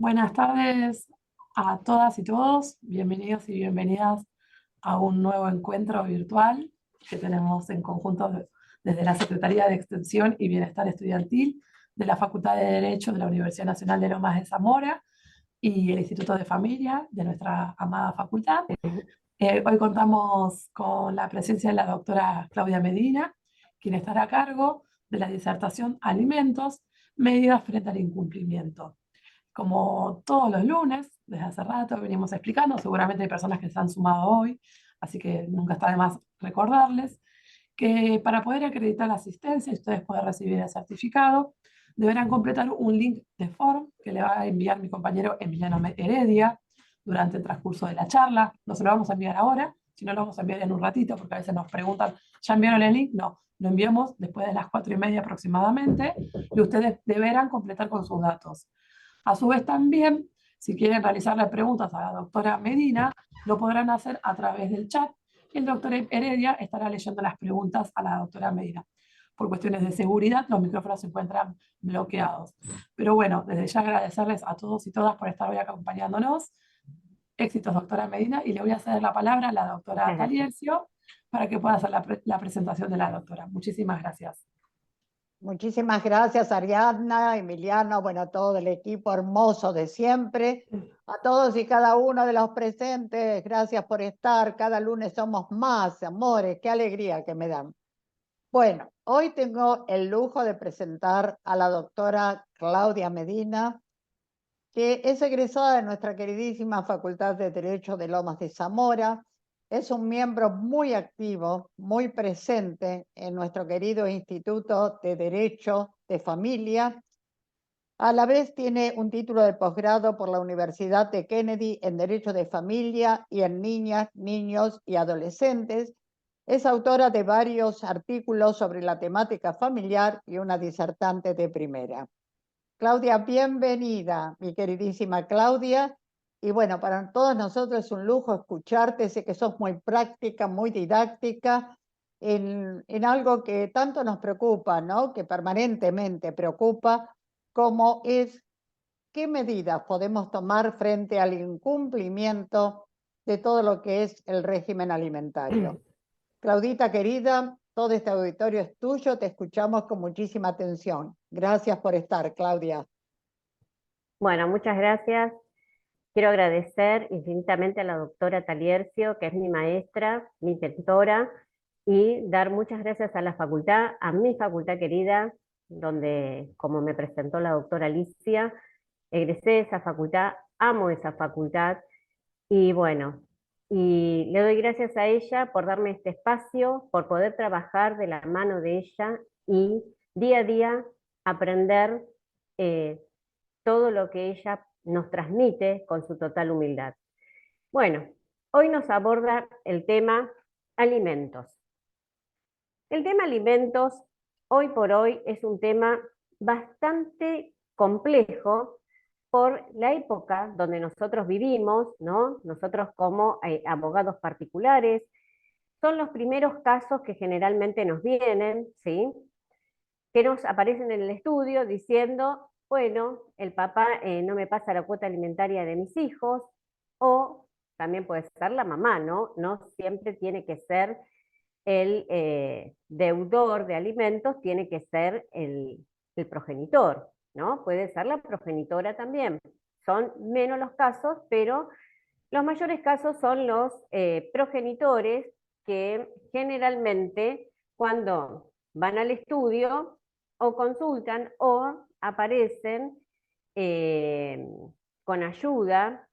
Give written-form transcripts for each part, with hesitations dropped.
Buenas tardes a todas y todos. Bienvenidos y bienvenidas a un nuevo encuentro virtual que tenemos en conjunto desde la Secretaría de Extensión y Bienestar Estudiantil de la Facultad de Derecho de la Universidad Nacional de Lomas de Zamora y el Instituto de Familia de nuestra amada facultad. Hoy contamos con la presencia de la doctora Claudia Medina, quien estará a cargo de la disertación Alimentos, medidas frente al incumplimiento. Como todos los lunes, desde hace rato venimos explicando, seguramente hay personas que se han sumado hoy, así que nunca está de más recordarles que para poder acreditar la asistencia y ustedes pueden recibir el certificado, deberán completar un link de form que le va a enviar mi compañero Emiliano Heredia durante el transcurso de la charla. No se lo vamos a enviar ahora, sino lo vamos a enviar en un ratito, porque a veces nos preguntan, ¿ya enviaron el link? No, lo enviamos después de las 4:30 aproximadamente, y ustedes deberán completar con sus datos. A su vez también, si quieren realizarle preguntas a la doctora Medina, lo podrán hacer a través del chat y el doctor Heredia estará leyendo las preguntas a la doctora Medina. Por cuestiones de seguridad, los micrófonos se encuentran bloqueados. Pero bueno, desde ya agradecerles a todos y todas por estar hoy acompañándonos. Éxitos, doctora Medina, y le voy a ceder la palabra a la doctora Muchas gracias. Taliercio para que pueda hacer la presentación de la doctora. Muchísimas gracias. Muchísimas gracias, Ariadna, Emiliano, bueno, todo el equipo hermoso de siempre. A todos y cada uno de los presentes, gracias por estar. Cada lunes somos más, amores, qué alegría que me dan. Bueno, hoy tengo el lujo de presentar a la doctora Claudia Medina, que es egresada de nuestra queridísima Facultad de Derecho de Lomas de Zamora. Es un miembro muy activo, muy presente en nuestro querido Instituto de Derecho de Familia. A la vez tiene un título de posgrado por la Universidad de Kennedy en Derecho de Familia y en Niñas, Niños y Adolescentes. Es autora de varios artículos sobre la temática familiar y una disertante de primera. Claudia, bienvenida, mi queridísima Claudia. Y bueno, para todos nosotros es un lujo escucharte. Sé que sos muy práctica, muy didáctica en algo que tanto nos preocupa, ¿no? Que permanentemente preocupa, como es qué medidas podemos tomar frente al incumplimiento de todo lo que es el régimen alimentario. Claudita querida, todo este auditorio es tuyo, te escuchamos con muchísima atención. Gracias por estar, Claudia. Bueno, muchas gracias. Quiero agradecer infinitamente a la doctora Taliercio, que es mi maestra, mi mentora, y dar muchas gracias a la facultad, a mi facultad querida, donde, como me presentó la doctora Alicia, egresé de esa facultad, amo esa facultad, y bueno, y le doy gracias a ella por darme este espacio, por poder trabajar de la mano de ella y día a día aprender eh, todo lo que ella nos transmite con su total humildad. Bueno, hoy nos aborda el tema alimentos. El tema alimentos, hoy por hoy, es un tema bastante complejo por la época donde nosotros vivimos, ¿no? Nosotros como abogados particulares, son los primeros casos que generalmente nos vienen, ¿sí? Que nos aparecen en el estudio diciendo, bueno, el papá no me pasa la cuota alimentaria de mis hijos, o también puede ser la mamá, ¿no? No siempre tiene que ser el deudor de alimentos, tiene que ser el progenitor, ¿no? Puede ser la progenitora también. Son menos los casos, pero los mayores casos son los progenitores que generalmente cuando van al estudio o consultan o aparecen eh, con ayuda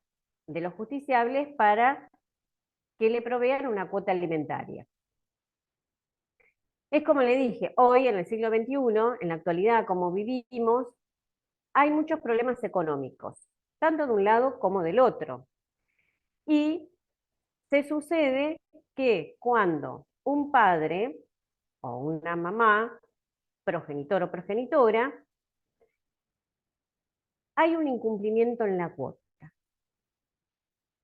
de los justiciables para que le provean una cuota alimentaria. Es como le dije, hoy en el siglo XXI, en la actualidad como vivimos, hay muchos problemas económicos, tanto de un lado como del otro. Y se sucede que cuando un padre o una mamá, progenitor o progenitora, hay un incumplimiento en la cuota.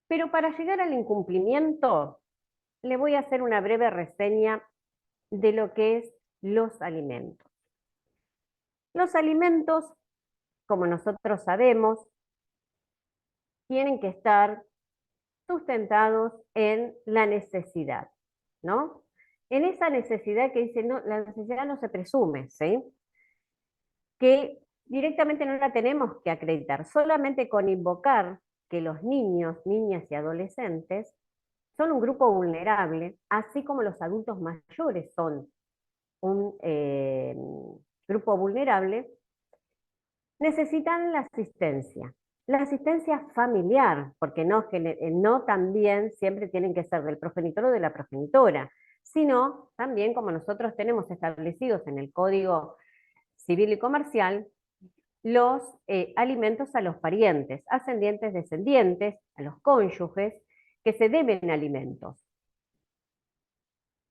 Pero para llegar al incumplimiento, le voy a hacer una breve reseña de lo que es los alimentos. Los alimentos, como nosotros sabemos, tienen que estar sustentados en la necesidad, ¿no? En esa necesidad que dice, no, la necesidad no se presume, ¿sí? Que directamente no la tenemos que acreditar, solamente con invocar que los niños, niñas y adolescentes son un grupo vulnerable, así como los adultos mayores son un grupo vulnerable, necesitan la asistencia familiar, porque no también siempre tienen que ser del progenitor o de la progenitora, sino también como nosotros tenemos establecidos en el Código Civil y Comercial, los alimentos a los parientes, ascendientes, descendientes, a los cónyuges, que se deben alimentos.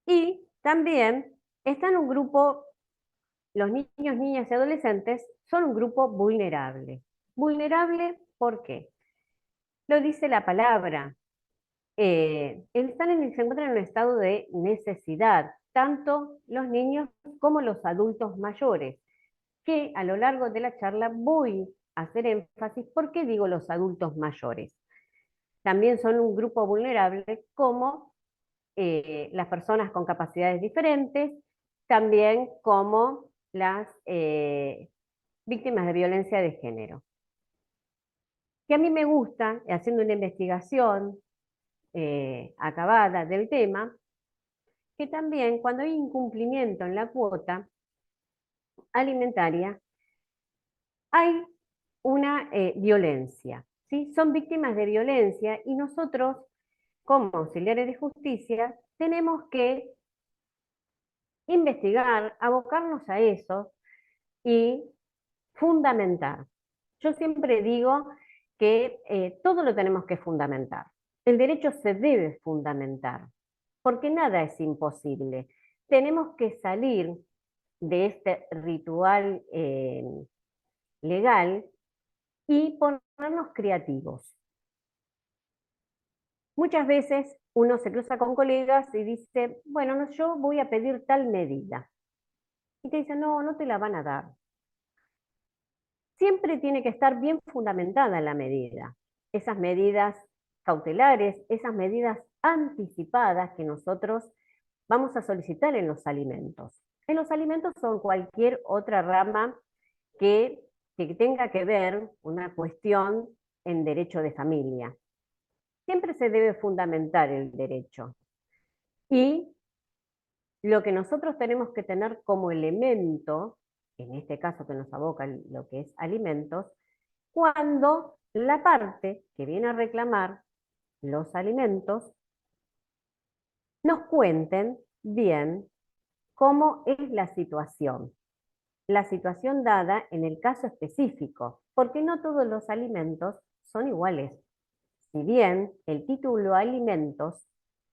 Y también están un grupo, los niños, niñas y adolescentes son un grupo vulnerable. ¿Vulnerable por qué? Lo dice la palabra. Se encuentran en un estado de necesidad, tanto los niños como los adultos mayores, que a lo largo de la charla voy a hacer énfasis. ¿Por qué digo los adultos mayores? También son un grupo vulnerable como las personas con capacidades diferentes, también como las víctimas de violencia de género. Que a mí me gusta, haciendo una investigación acabada del tema, que también cuando hay incumplimiento en la cuota alimentaria, hay una violencia, ¿sí? Son víctimas de violencia y nosotros, como auxiliares de justicia, tenemos que investigar, abocarnos a eso y fundamentar. Yo siempre digo que todo lo tenemos que fundamentar. El derecho se debe fundamentar, porque nada es imposible. Tenemos que salir de este ritual legal y ponernos creativos. Muchas veces uno se cruza con colegas y dice, bueno, no, yo voy a pedir tal medida. Y te dicen, no, no te la van a dar. Siempre tiene que estar bien fundamentada la medida. Esas medidas cautelares, esas medidas anticipadas que nosotros vamos a solicitar en los alimentos. En los alimentos son cualquier otra rama que tenga que ver una cuestión en derecho de familia. Siempre se debe fundamentar el derecho. Y lo que nosotros tenemos que tener como elemento, en este caso que nos aboca lo que es alimentos, cuando la parte que viene a reclamar los alimentos nos cuenten bien cómo es la situación dada en el caso específico, porque no todos los alimentos son iguales. Si bien el título alimentos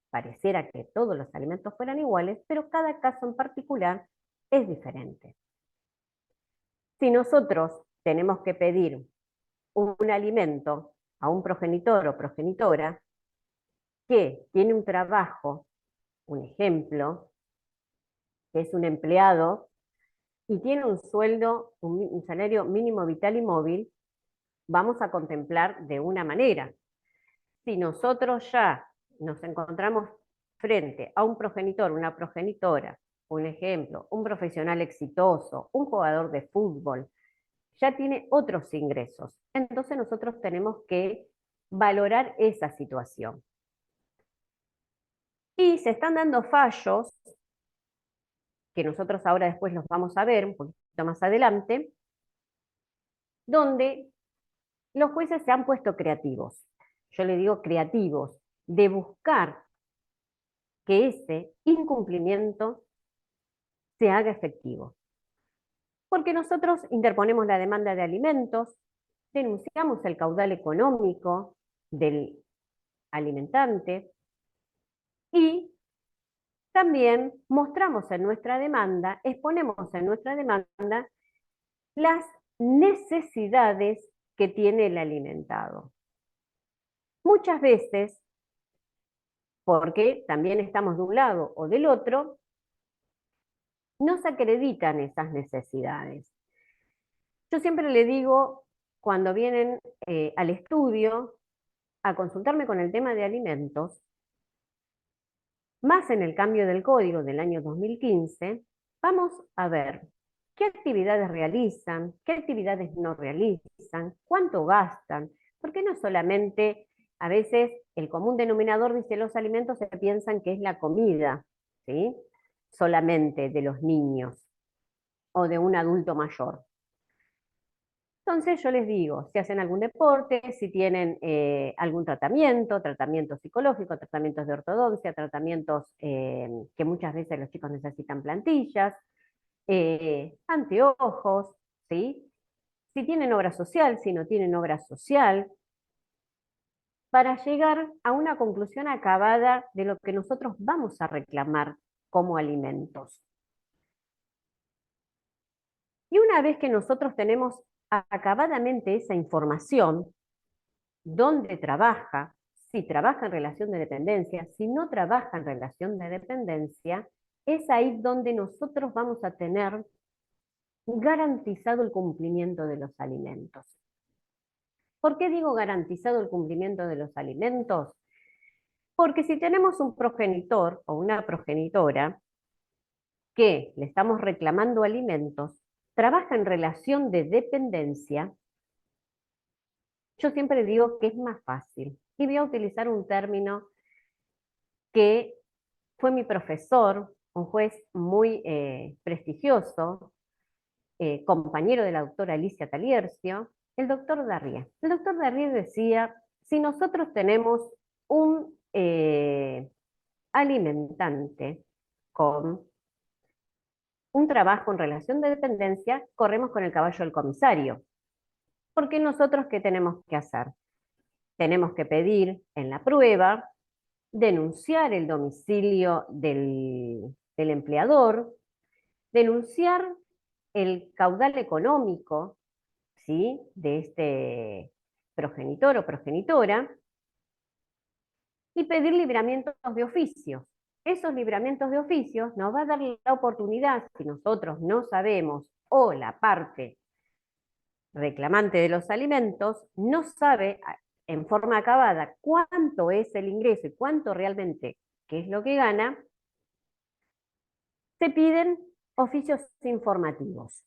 pareciera que todos los alimentos fueran iguales, pero cada caso en particular es diferente. Si nosotros tenemos que pedir un alimento a un progenitor o progenitora que tiene un trabajo, un ejemplo, que es un empleado y tiene un sueldo, un salario mínimo vital y móvil, vamos a contemplar de una manera. Si nosotros ya nos encontramos frente a un progenitor, una progenitora, un ejemplo, un profesional exitoso, un jugador de fútbol, ya tiene otros ingresos. Entonces nosotros tenemos que valorar esa situación. Y se están dando fallos, que nosotros ahora después los vamos a ver un poquito más adelante, donde los jueces se han puesto creativos. Yo le digo creativos, de buscar que ese incumplimiento se haga efectivo. Porque nosotros interponemos la demanda de alimentos, denunciamos el caudal económico del alimentante y también mostramos en nuestra demanda, exponemos en nuestra demanda las necesidades que tiene el alimentado. Muchas veces, porque también estamos de un lado o del otro, no se acreditan esas necesidades. Yo siempre le digo, cuando vienen al estudio, a consultarme con el tema de alimentos, más en el cambio del código del año 2015, vamos a ver qué actividades realizan, qué actividades no realizan, cuánto gastan, porque no solamente a veces el común denominador dice los alimentos se piensan que es la comida, ¿sí? Solamente de los niños o de un adulto mayor. Entonces yo les digo, si hacen algún deporte, si tienen algún tratamiento psicológico, tratamientos de ortodoncia, tratamientos que muchas veces los chicos necesitan plantillas, anteojos, ¿sí? Si tienen obra social, si no tienen obra social, para llegar a una conclusión acabada de lo que nosotros vamos a reclamar como alimentos. Y una vez que nosotros tenemos acabadamente esa información, dónde trabaja, si trabaja en relación de dependencia, si no trabaja en relación de dependencia, es ahí donde nosotros vamos a tener garantizado el cumplimiento de los alimentos. ¿Por qué digo garantizado el cumplimiento de los alimentos? Porque si tenemos un progenitor o una progenitora que le estamos reclamando alimentos, trabaja en relación de dependencia, yo siempre digo que es más fácil. Y voy a utilizar un término que fue mi profesor, un juez muy prestigioso, compañero de la doctora Alicia Taliercio, el doctor Darrié. El doctor Darrié decía, si nosotros tenemos un alimentante con un trabajo en relación de dependencia, corremos con el caballo del comisario. Porque nosotros, ¿qué tenemos que hacer? Tenemos que pedir en la prueba, denunciar el domicilio del empleador, denunciar el caudal económico, ¿sí?, de este progenitor o progenitora, y pedir libramientos de oficios. Esos libramientos de oficios nos va a dar la oportunidad, si nosotros no sabemos, o la parte reclamante de los alimentos no sabe en forma acabada cuánto es el ingreso y cuánto realmente, qué es lo que gana, se piden oficios informativos.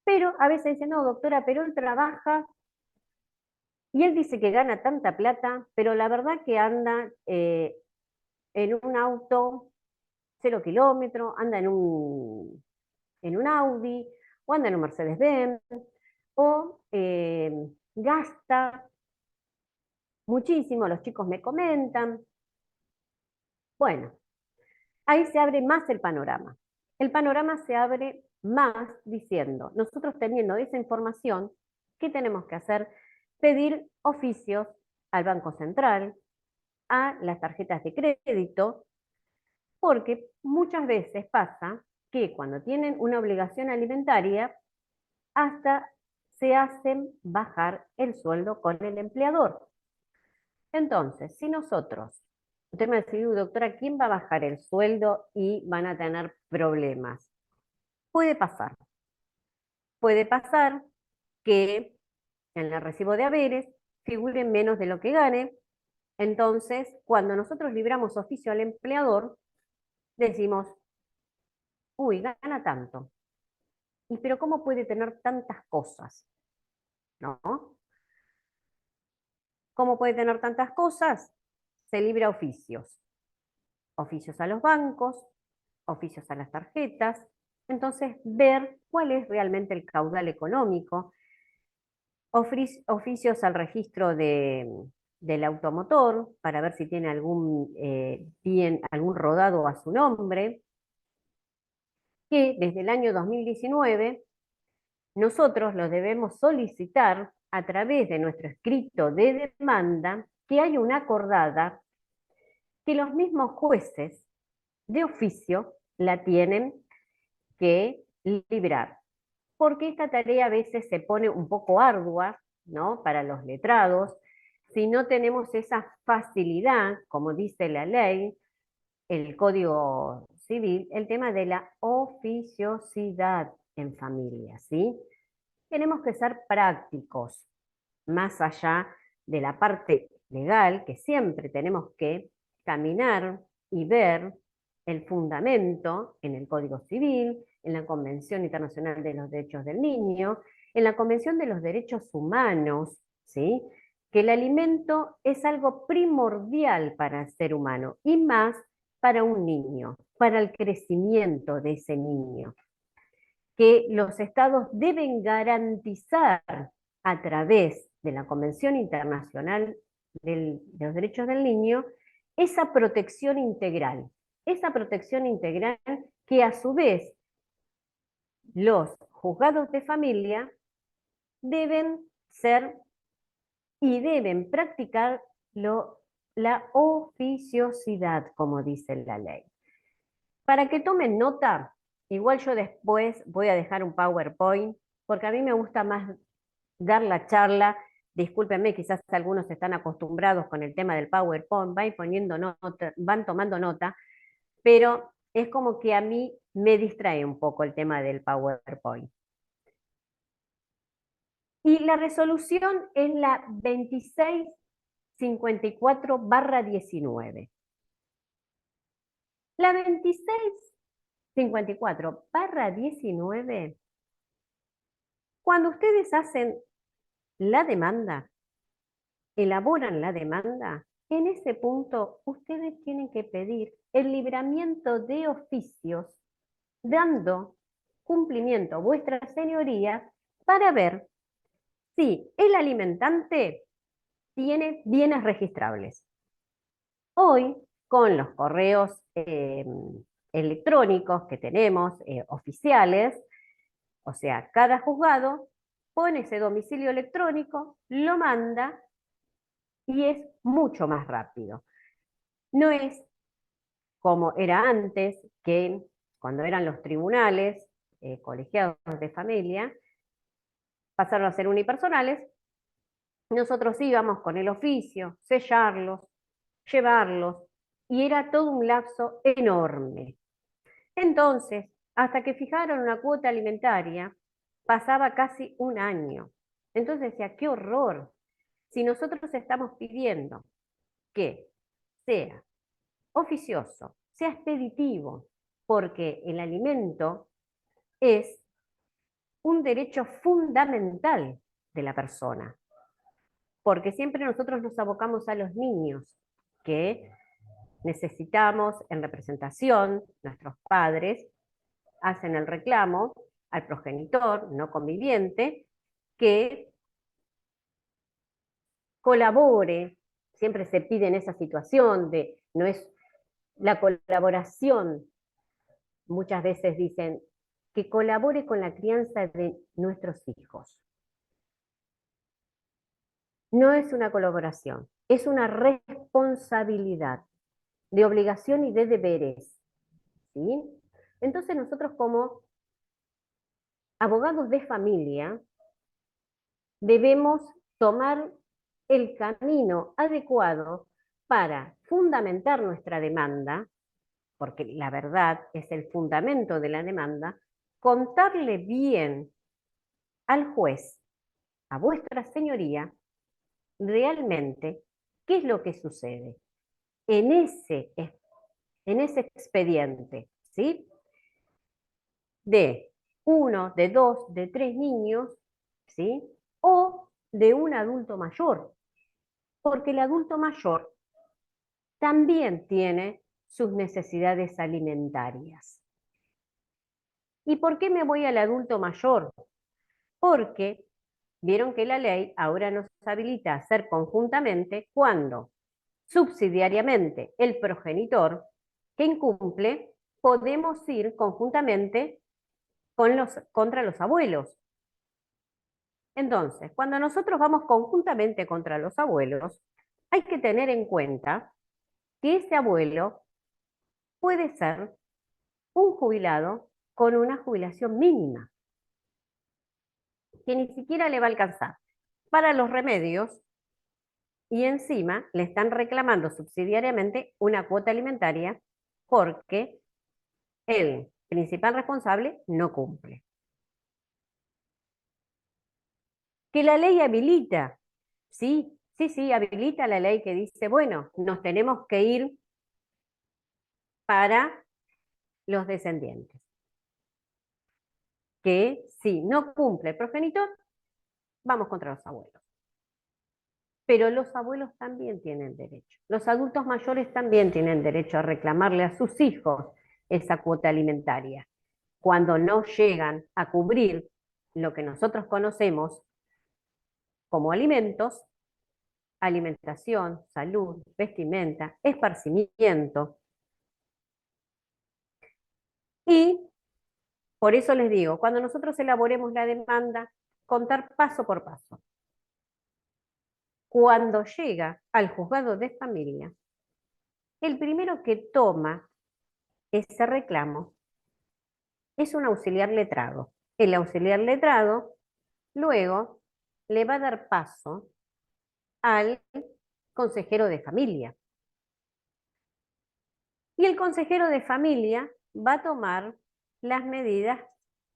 Pero a veces dicen, no, doctora, pero él trabaja y él dice que gana tanta plata, pero la verdad que anda en un auto 0 kilómetros, anda en un Audi, o anda en un Mercedes-Benz, o gasta muchísimo, los chicos me comentan. Bueno, ahí se abre más el panorama. El panorama se abre más diciendo, nosotros teniendo esa información, ¿qué tenemos que hacer? Pedir oficios al Banco Central, a las tarjetas de crédito, porque muchas veces pasa que cuando tienen una obligación alimentaria, hasta se hacen bajar el sueldo con el empleador. Entonces, si nosotros, usted me dice, doctora, ¿quién va a bajar el sueldo y van a tener problemas? Puede pasar. Puede pasar que en el recibo de haberes figure menos de lo que gane. Entonces, cuando nosotros libramos oficio al empleador, decimos, uy, gana tanto. ¿Y pero cómo puede tener tantas cosas? ¿No? ¿Cómo puede tener tantas cosas? Se libra oficios. Oficios a los bancos, oficios a las tarjetas. Entonces, ver cuál es realmente el caudal económico. Oficios al registro del automotor para ver si tiene algún rodado a su nombre, que desde el año 2019 nosotros lo debemos solicitar a través de nuestro escrito de demanda, que hay una acordada que los mismos jueces de oficio la tienen que librar. Porque esta tarea a veces se pone un poco ardua, ¿no?, para los letrados, si no tenemos esa facilidad, como dice la ley, el Código Civil, el tema de la oficiosidad en familia, ¿sí? Tenemos que ser prácticos, más allá de la parte legal que siempre tenemos que caminar y ver el fundamento en el Código Civil, en la Convención Internacional de los Derechos del Niño, en la Convención de los Derechos Humanos, ¿sí? Que el alimento es algo primordial para el ser humano y más para un niño, para el crecimiento de ese niño, que los estados deben garantizar a través de la Convención Internacional de los Derechos del Niño esa protección integral que a su vez los juzgados de familia deben ser y deben practicar la oficiosidad, como dice la ley. Para que tomen nota, igual yo después voy a dejar un PowerPoint, porque a mí me gusta más dar la charla. Discúlpenme, quizás algunos están acostumbrados con el tema del PowerPoint, van tomando nota, pero es como que a mí me distrae un poco el tema del PowerPoint. Y la resolución es la 2654/19. La 2654/19, cuando ustedes hacen la demanda, elaboran la demanda, en ese punto ustedes tienen que pedir el libramiento de oficios, dando cumplimiento a vuestra señoría para ver si el alimentante tiene bienes registrables. Hoy, con los correos electrónicos que tenemos, oficiales, o sea, cada juzgado pone ese domicilio electrónico, lo manda y es mucho más rápido. No es como era antes, que cuando eran los tribunales colegiados de familia, pasaron a ser unipersonales. Nosotros íbamos con el oficio, sellarlos, llevarlos, y era todo un lapso enorme. Entonces, hasta que fijaron una cuota alimentaria, pasaba casi un año. Entonces decía, qué horror. Si nosotros estamos pidiendo que sea oficioso, sea expeditivo, porque el alimento es un derecho fundamental de la persona, porque siempre nosotros nos abocamos a los niños, que necesitamos en representación, nuestros padres hacen el reclamo al progenitor no conviviente que colabore. Siempre se pide en esa situación de, no es la colaboración, muchas veces dicen que colabore con la crianza de nuestros hijos. No es una colaboración, es una responsabilidad de obligación y de deberes, ¿sí? Entonces nosotros como abogados de familia debemos tomar el camino adecuado para fundamentar nuestra demanda, porque la verdad es el fundamento de la demanda, contarle bien al juez, a vuestra señoría, realmente qué es lo que sucede en ese expediente, ¿sí? De 1, de 2, de 3 niños, ¿sí? O de un adulto mayor, porque el adulto mayor también tiene sus necesidades alimentarias. ¿Y por qué me voy al adulto mayor? Porque vieron que la ley ahora nos habilita a hacer conjuntamente cuando subsidiariamente el progenitor que incumple, podemos ir conjuntamente contra los abuelos. Entonces, cuando nosotros vamos conjuntamente contra los abuelos, hay que tener en cuenta que ese abuelo puede ser un jubilado con una jubilación mínima, que ni siquiera le va a alcanzar para los remedios, y encima le están reclamando subsidiariamente una cuota alimentaria porque el principal responsable no cumple. Que la ley habilita, sí, sí, habilita la ley que dice, bueno, nos tenemos que ir para los descendientes. Que si no cumple el progenitor, vamos contra los abuelos. Pero los abuelos también tienen derecho. Los adultos mayores también tienen derecho a reclamarle a sus hijos esa cuota alimentaria. Cuando no llegan a cubrir lo que nosotros conocemos como alimentos, alimentación, salud, vestimenta, esparcimiento. Y por eso les digo, cuando nosotros elaboremos la demanda, contar paso por paso. Cuando llega al juzgado de familia, el primero que toma ese reclamo es un auxiliar letrado. El auxiliar letrado luego le va a dar paso al consejero de familia. Y el consejero de familia va a tomar las medidas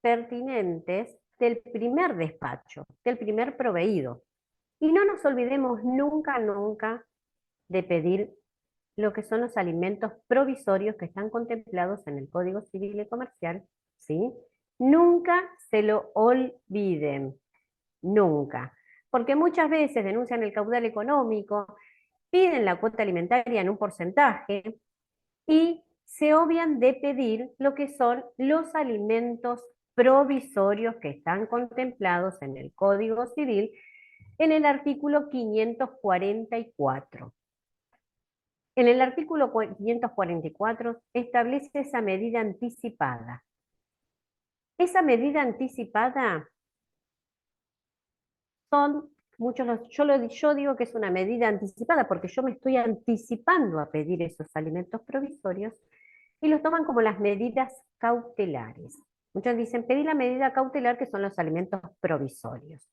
pertinentes del primer despacho, del primer proveído. Y no nos olvidemos nunca, nunca de pedir lo que son los alimentos provisorios que están contemplados en el Código Civil y Comercial, ¿sí? Nunca se lo olviden, nunca. Porque muchas veces denuncian el caudal económico, piden la cuota alimentaria en un porcentaje y se obvian de pedir lo que son los alimentos provisorios que están contemplados en el Código Civil en el artículo 544. En el artículo 544 establece esa medida anticipada. Esa medida anticipada son yo digo que es una medida anticipada porque yo me estoy anticipando a pedir esos alimentos provisorios y los toman como las medidas cautelares. Muchos dicen, pedí la medida cautelar que son los alimentos provisorios.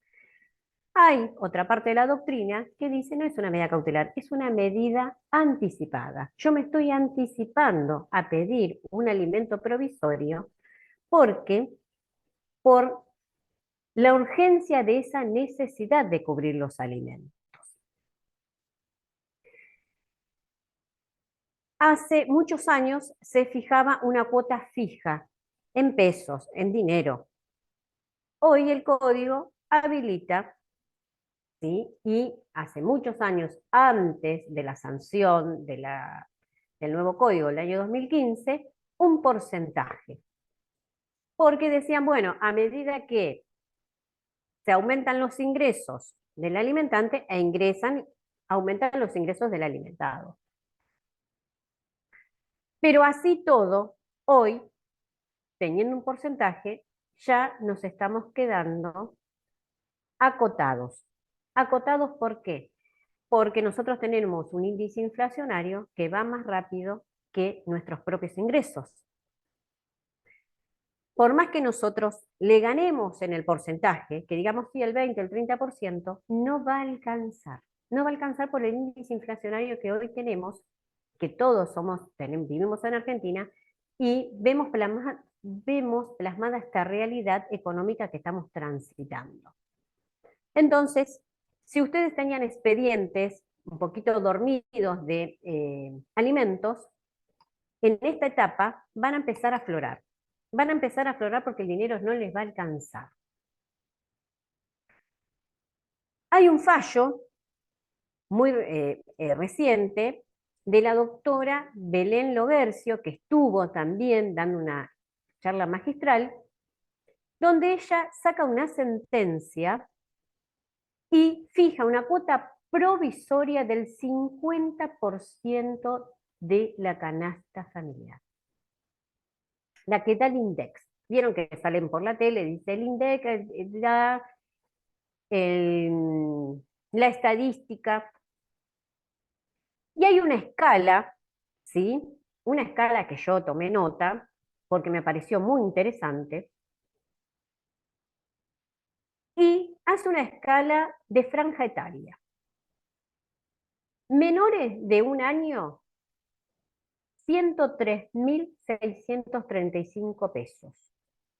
Hay otra parte de la doctrina que dice no es una medida cautelar, es una medida anticipada. Yo me estoy anticipando a pedir un alimento provisorio porque por la urgencia de esa necesidad de cubrir los alimentos. Hace muchos años se fijaba una cuota fija en pesos, en dinero. Hoy el código habilita, ¿sí? Y hace muchos años antes de la sanción del nuevo código del año 2015, un porcentaje. Porque decían, bueno, a medida que se aumentan los ingresos del alimentante aumentan los ingresos del alimentado. Pero así todo, hoy, teniendo un porcentaje, ya nos estamos quedando acotados. ¿Acotados por qué? Porque nosotros tenemos un índice inflacionario que va más rápido que nuestros propios ingresos. Por más que nosotros le ganemos en el porcentaje, que digamos sí el 20, el 30%, no va a alcanzar. No va a alcanzar por el índice inflacionario que hoy tenemos, que todos vivimos en Argentina, y vemos plasmada esta realidad económica que estamos transitando. Entonces, si ustedes tenían expedientes un poquito dormidos de alimentos, en esta etapa van a empezar a aflorar. Van a empezar a aflorar porque el dinero no les va a alcanzar. Hay un fallo muy reciente de la doctora Belén Loguercio, que estuvo también dando una charla magistral, donde ella saca una sentencia y fija una cuota provisoria del 50% de la canasta familiar. La que da el INDEX. Vieron que salen por la tele, dice el INDEX, da la estadística. Y hay una escala, ¿sí? Una escala que yo tomé nota, porque me pareció muy interesante, y hace una escala de franja etaria. Menores de un año, 103.635 pesos.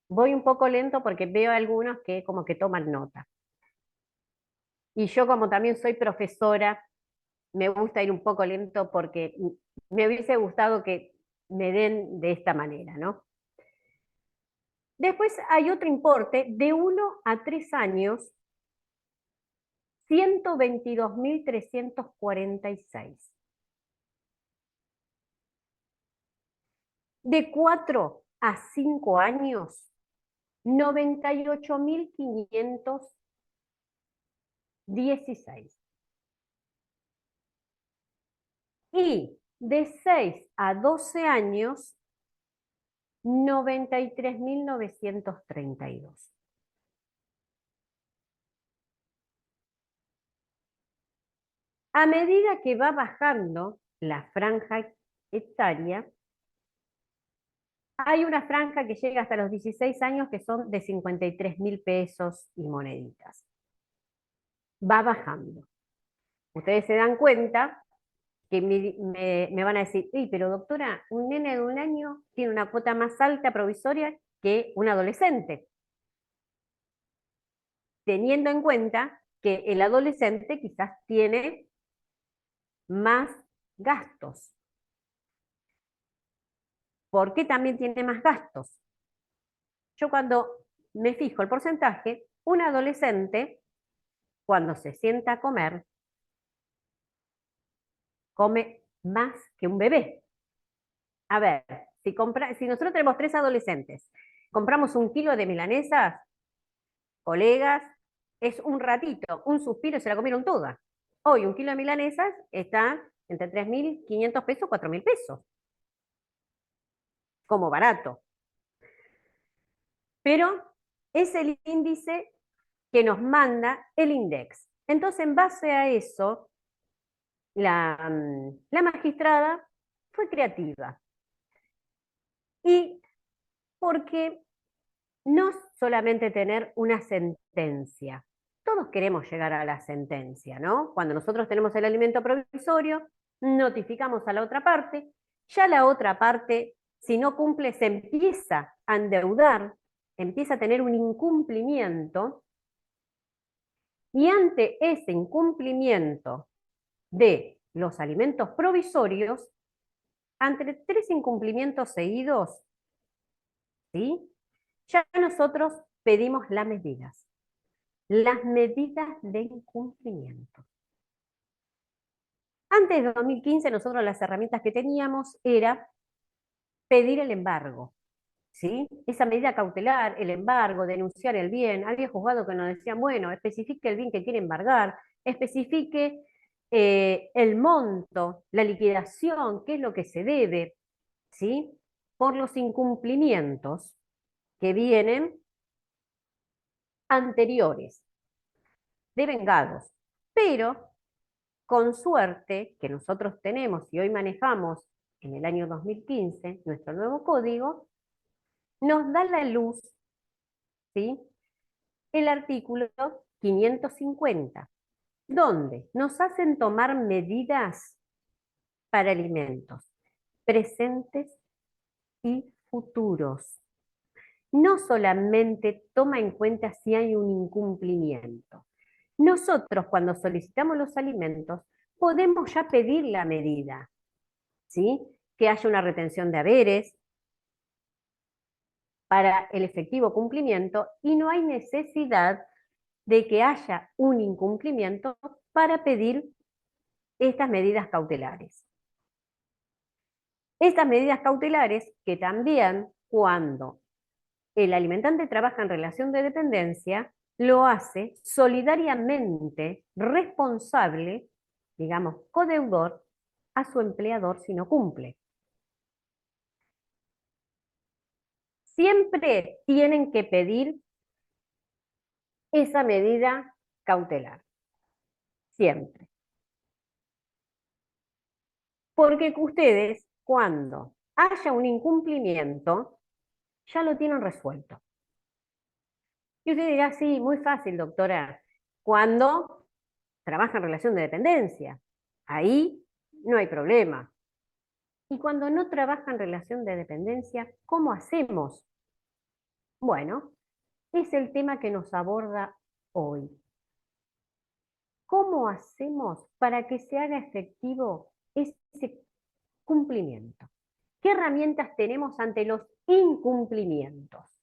Voy un poco lento porque veo algunos que como que toman nota. Y yo como también soy profesora, me gusta ir un poco lento porque me hubiese gustado que me den de esta manera, ¿no? Después hay otro importe de 1 a 3 años, 122.346. De 4 a 5 años, 98.516. Y de 6 a 12 años, 93.932. A medida que va bajando la franja etaria, hay una franja que llega hasta los 16 años que son de 53.000 pesos y moneditas. Va bajando. Ustedes se dan cuenta que me van a decir, pero doctora, un nene de 1 año tiene una cuota más alta provisoria que un adolescente, teniendo en cuenta que el adolescente quizás tiene más gastos. ¿Por qué también tiene más gastos? Yo cuando me fijo el porcentaje, un adolescente, cuando se sienta a comer, come más que un bebé. A ver, si nosotros tenemos 3 adolescentes, compramos 1 kilo de milanesas, colegas, es un ratito, un suspiro y se la comieron todas. Hoy 1 kilo de milanesas está entre 3.500 pesos, 4.000 pesos, como barato. Pero es el índice que nos manda el INDEX. Entonces, en base a eso, la magistrada fue creativa. Y porque no solamente tener una sentencia, todos queremos llegar a la sentencia, ¿no? Cuando nosotros tenemos el alimento provisorio, notificamos a la otra parte, ya la otra parte, si no cumple, se empieza a endeudar, empieza a tener un incumplimiento, y ante ese incumplimiento de los alimentos provisorios, ante 3 incumplimientos seguidos, ¿sí? Ya nosotros pedimos las medidas de incumplimiento. Antes de 2015 nosotros las herramientas que teníamos era pedir el embargo, ¿sí? Esa medida cautelar, el embargo, denunciar el bien. Había juzgados que nos decían, bueno, especifique el bien que quiere embargar, especifique el monto, la liquidación, qué es lo que se debe, ¿sí? Por los incumplimientos que vienen anteriores, devengados. Pero, con suerte, que nosotros tenemos y hoy manejamos en el año 2015 nuestro nuevo código, nos da la luz, ¿sí? El artículo 550, donde nos hacen tomar medidas para alimentos presentes y futuros. No solamente toma en cuenta si hay un incumplimiento. Nosotros, cuando solicitamos los alimentos, podemos ya pedir la medida, ¿sí? Que haya una retención de haberes para el efectivo cumplimiento y no hay necesidad de que haya un incumplimiento para pedir estas medidas cautelares. Estas medidas cautelares que también, cuando el alimentante trabaja en relación de dependencia, lo hace solidariamente responsable, digamos, codeudor, a su empleador si no cumple. Siempre tienen que pedir esa medida cautelar. Siempre. Porque ustedes, cuando haya un incumplimiento, ya lo tienen resuelto. Y usted dirá, sí, muy fácil, doctora, cuando trabaja en relación de dependencia. Ahí no hay problema. Y cuando no trabaja en relación de dependencia, ¿cómo hacemos? Bueno, es el tema que nos aborda hoy. ¿cómo hacemos para que se haga efectivo ese cumplimiento? ¿Qué herramientas tenemos ante los incumplimientos?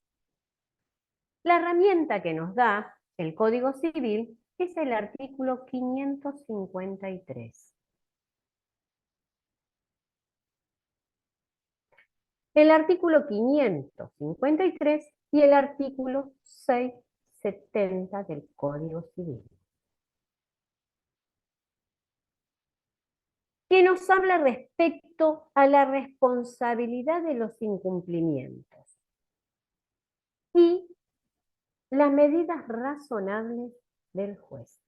La herramienta que nos da el Código Civil es el artículo 553. El artículo 553 y el artículo 670 del Código Civil, que nos habla respecto a la responsabilidad de los incumplimientos y las medidas razonables del juez.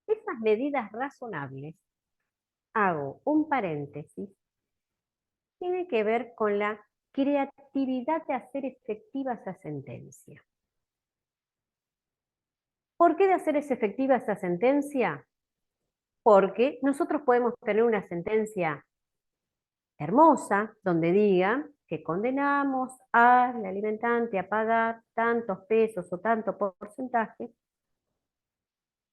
Esas medidas razonables, hago un paréntesis, tiene que ver con la creatividad de hacer efectiva esa sentencia. ¿Por qué de hacer efectiva esa sentencia? Porque nosotros podemos tener una sentencia hermosa, donde diga que condenamos al alimentante a pagar tantos pesos o tanto porcentaje,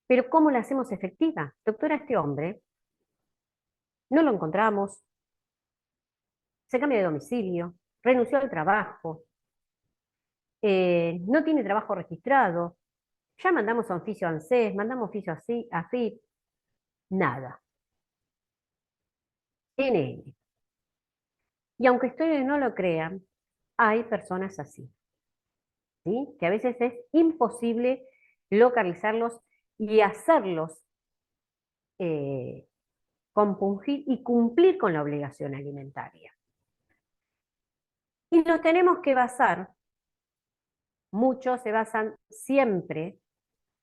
pero ¿cómo la hacemos efectiva? Doctora, este hombre no lo encontramos, se cambia de domicilio, renunció al trabajo, no tiene trabajo registrado, ya mandamos a oficio ANSES, mandamos oficio a AFIP, nada. NN. Y aunque ustedes no lo crean, hay personas así, ¿sí? Que a veces es imposible localizarlos y hacerlos compungir y cumplir con la obligación alimentaria. Y nos tenemos que basar, muchos se basan siempre,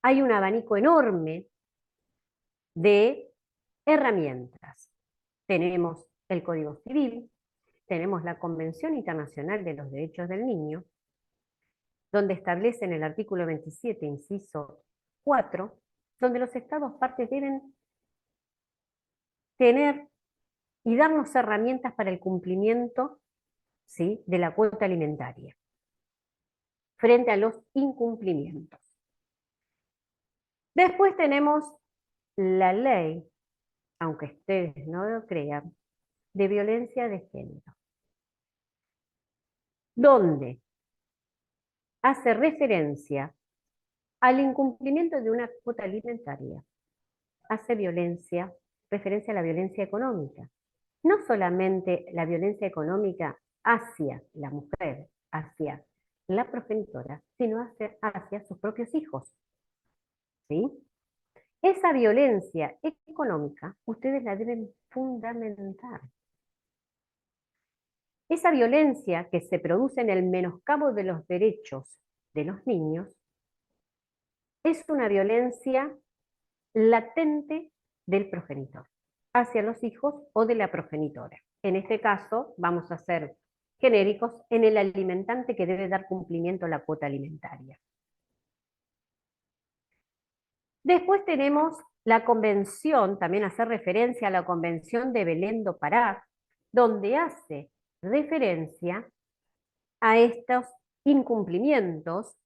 hay un abanico enorme de herramientas. Tenemos el Código Civil, tenemos la Convención Internacional de los Derechos del Niño, donde establece en el artículo 27, inciso 4, donde los Estados partes deben tener y darnos herramientas para el cumplimiento, ¿sí?, de la cuota alimentaria, frente a los incumplimientos. Después tenemos la ley, aunque ustedes no lo crean, de violencia de género, donde hace referencia al incumplimiento de una cuota alimentaria, hace referencia a la violencia económica. No solamente la violencia económica hacia la mujer, hacia la progenitora, sino hacia sus propios hijos, ¿sí? Esa violencia económica, ustedes la deben fundamentar. Esa violencia que se produce en el menoscabo de los derechos de los niños es una violencia latente del progenitor hacia los hijos o de la progenitora. En este caso, vamos a ser genéricos en el alimentante que debe dar cumplimiento a la cuota alimentaria. Después tenemos la convención, también hace referencia a la convención de Belém do Pará, donde hace referencia a estos incumplimientos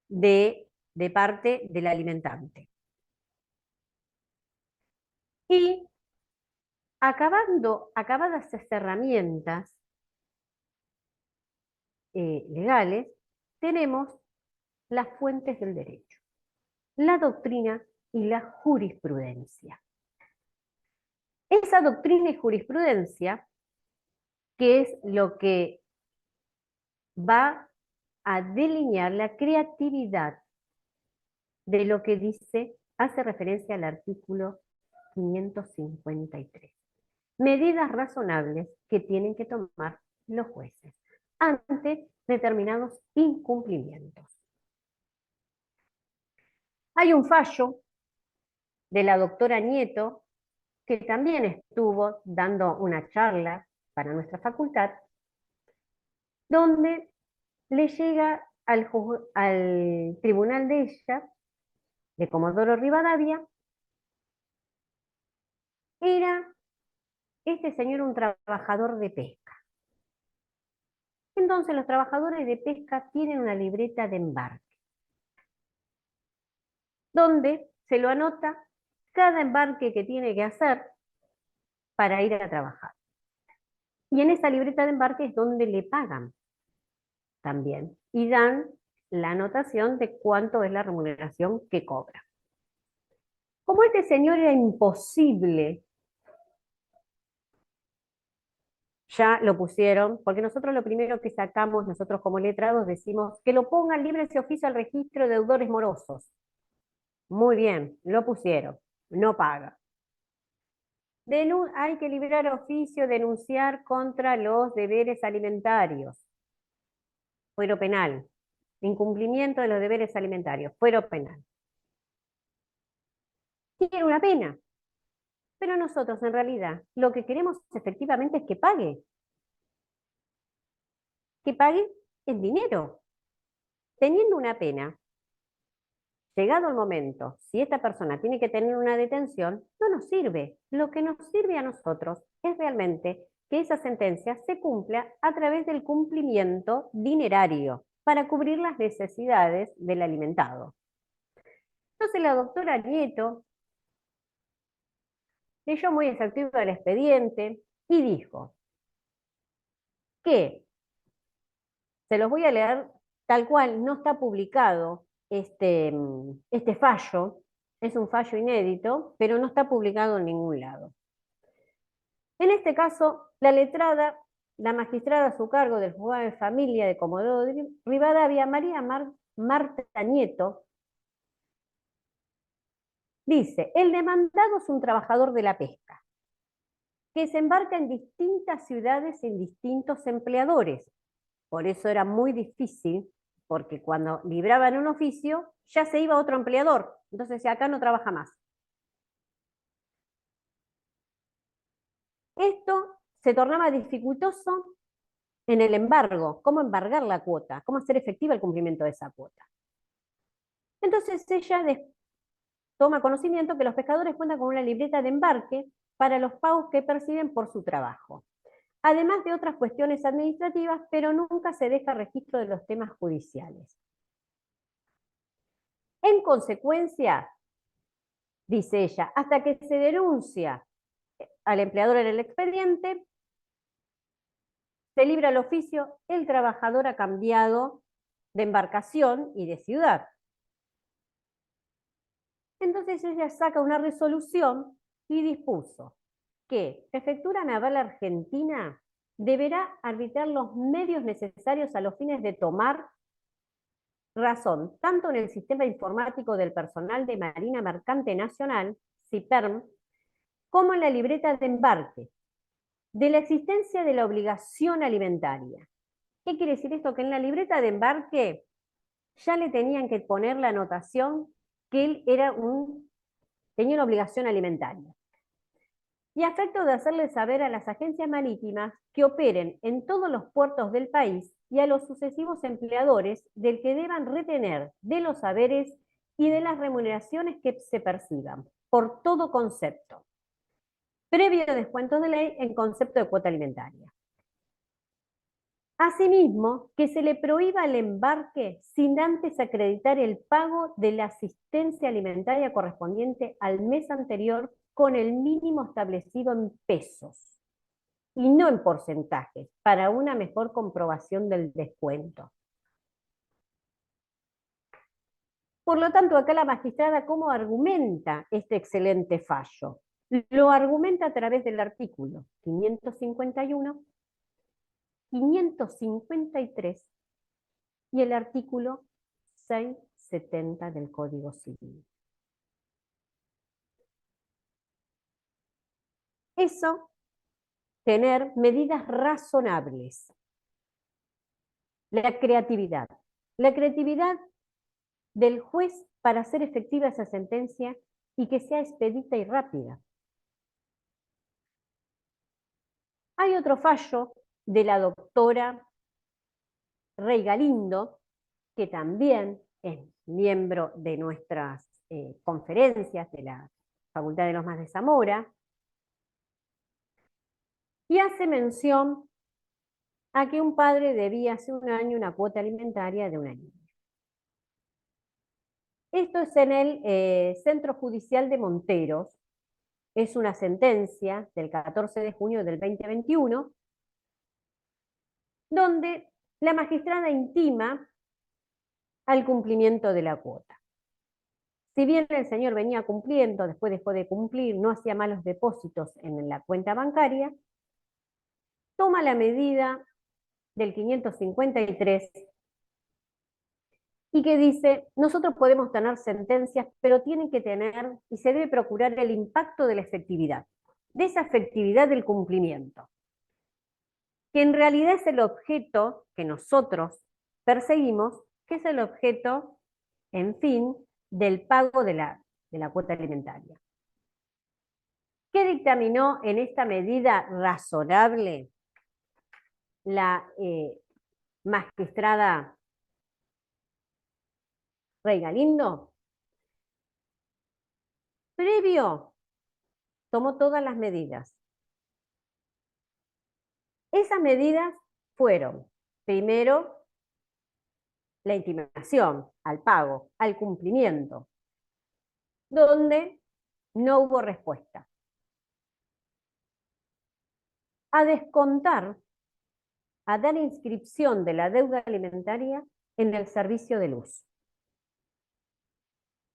de parte del alimentante. Y acabadas estas herramientas legales, tenemos las fuentes del derecho, la doctrina y la jurisprudencia. Esa doctrina y jurisprudencia, que es lo que va a delinear la creatividad de lo que dice, hace referencia al artículo 553. Medidas razonables que tienen que tomar los jueces ante determinados incumplimientos. Hay un fallo de la doctora Nieto, que también estuvo dando una charla para nuestra facultad, donde le llega al tribunal de ella, de Comodoro Rivadavia, era este señor un trabajador de pesca. Entonces los trabajadores de pesca tienen una libreta de embarque. donde se lo anota cada embarque que tiene que hacer para ir a trabajar. Y en esa libreta de embarque es donde le pagan también, y dan la anotación de cuánto es la remuneración que cobra. Como este señor era imposible, ya lo pusieron, porque nosotros lo primero que sacamos, nosotros como letrados decimos que lo pongan libre ese oficio al registro de deudores morosos. Muy bien, lo pusieron, no paga. Hay que librar oficio, denunciar contra los deberes alimentarios. Fuero penal. Incumplimiento de los deberes alimentarios. Fuero penal. Tiene una pena. Pero nosotros en realidad lo que queremos efectivamente es que pague. Que pague en dinero. Teniendo una pena, llegado el momento, si esta persona tiene que tener una detención, no nos sirve. Lo que nos sirve a nosotros es realmente que esa sentencia se cumpla a través del cumplimiento dinerario para cubrir las necesidades del alimentado. Entonces la doctora Nieto leyó muy exhaustivo el expediente y dijo que, se los voy a leer tal cual, no está publicado este fallo, es un fallo inédito, pero no está publicado en ningún lado. En este caso, la letrada, la magistrada a su cargo del juzgado de familia de Comodoro Rivadavia, María Marta Nieto, dice: el demandado es un trabajador de la pesca, que se embarca en distintas ciudades en distintos empleadores. Por eso era muy difícil, porque cuando libraban un oficio, ya se iba otro empleador. Entonces, acá no trabaja más. Esto se tornaba dificultoso en el embargo, cómo embargar la cuota, cómo hacer efectiva el cumplimiento de esa cuota. Entonces ella toma conocimiento que los pescadores cuentan con una libreta de embarque para los pagos que perciben por su trabajo, además de otras cuestiones administrativas, pero nunca se deja registro de los temas judiciales. En consecuencia, dice ella, hasta que se denuncia al empleador en el expediente, se libra el oficio, el trabajador ha cambiado de embarcación y de ciudad. Entonces ella saca una resolución y dispuso que Prefectura Naval Argentina deberá arbitrar los medios necesarios a los fines de tomar razón, tanto en el sistema informático del personal de Marina Mercante Nacional, CIPERM, como en la libreta de embarque, de la existencia de la obligación alimentaria. ¿Qué quiere decir esto? Que en la libreta de embarque ya le tenían que poner la anotación que él tenía una obligación alimentaria. Y a efecto de hacerle saber a las agencias marítimas que operen en todos los puertos del país y a los sucesivos empleadores del que deban retener de los saberes y de las remuneraciones que se perciban, por todo concepto, previo descuento de ley en concepto de cuota alimentaria. Asimismo, que se le prohíba el embarque sin antes acreditar el pago de la asistencia alimentaria correspondiente al mes anterior con el mínimo establecido en pesos y no en porcentajes, para una mejor comprobación del descuento. Por lo tanto, acá la magistrada, ¿cómo argumenta este excelente fallo? Lo argumenta a través del artículo 551, 553 y el artículo 670 del Código Civil. Eso, tener medidas razonables. La creatividad del juez para hacer efectiva esa sentencia y que sea expedita y rápida. Hay otro fallo de la doctora Rey Galindo, que también es miembro de nuestras conferencias de la Facultad de Lomas de Zamora, y hace mención a que un padre debía hace un año una cuota alimentaria de una niña. Esto es en el Centro Judicial de Monteros. Es una sentencia del 14 de junio del 2021, donde la magistrada intima al cumplimiento de la cuota. Si bien el señor venía cumpliendo, después dejó de cumplir, no hacía malos depósitos en la cuenta bancaria, toma la medida del 553 y que dice, nosotros podemos tener sentencias, pero tienen que tener y se debe procurar el impacto de la efectividad, de esa efectividad del cumplimiento, que en realidad es el objeto que nosotros perseguimos, que es el objeto, en fin, del pago de la cuota alimentaria. ¿Qué dictaminó en esta medida razonable la magistrada Rey Galindo? Previo, tomó todas las medidas. Esas medidas fueron, primero, la intimación al pago, al cumplimiento, donde no hubo respuesta. A descontar, a dar inscripción de la deuda alimentaria en el servicio de luz.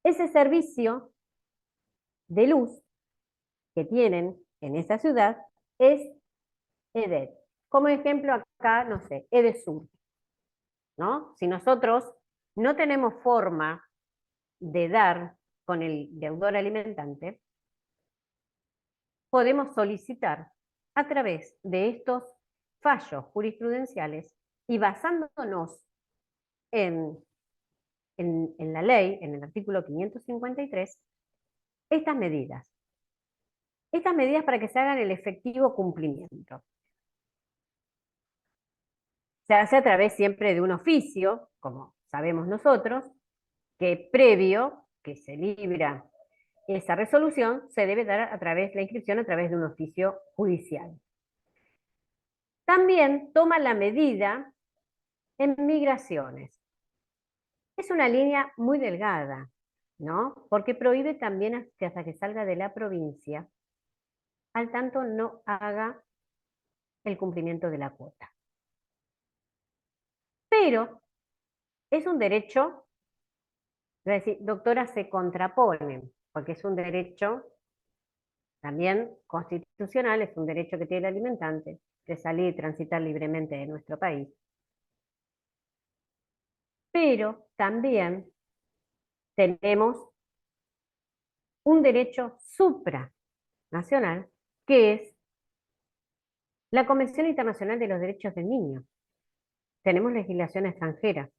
Ese servicio de luz que tienen en esa ciudad es EDET. Como ejemplo acá, no sé, EDESUR, ¿no? Si nosotros no tenemos forma de dar con el deudor alimentante, podemos solicitar a través de estos fallos jurisprudenciales y basándonos en la ley, en el artículo 553, estas medidas. Estas medidas para que se hagan el efectivo cumplimiento. Se hace a través siempre de un oficio, como sabemos nosotros, que previo que se libra esa resolución, se debe dar a través, la inscripción a través de un oficio judicial. También toma la medida en migraciones. Es una línea muy delgada, ¿no? Porque prohíbe también que hasta que salga de la provincia, al tanto no haga el cumplimiento de la cuota. Pero es un derecho, es decir, doctora, se contraponen, porque es un derecho también constitucional, es un derecho que tiene el alimentante, de salir y transitar libremente de nuestro país. Pero también tenemos un derecho supranacional, que es la Convención Internacional de los Derechos del Niño. Tenemos legislación extranjera.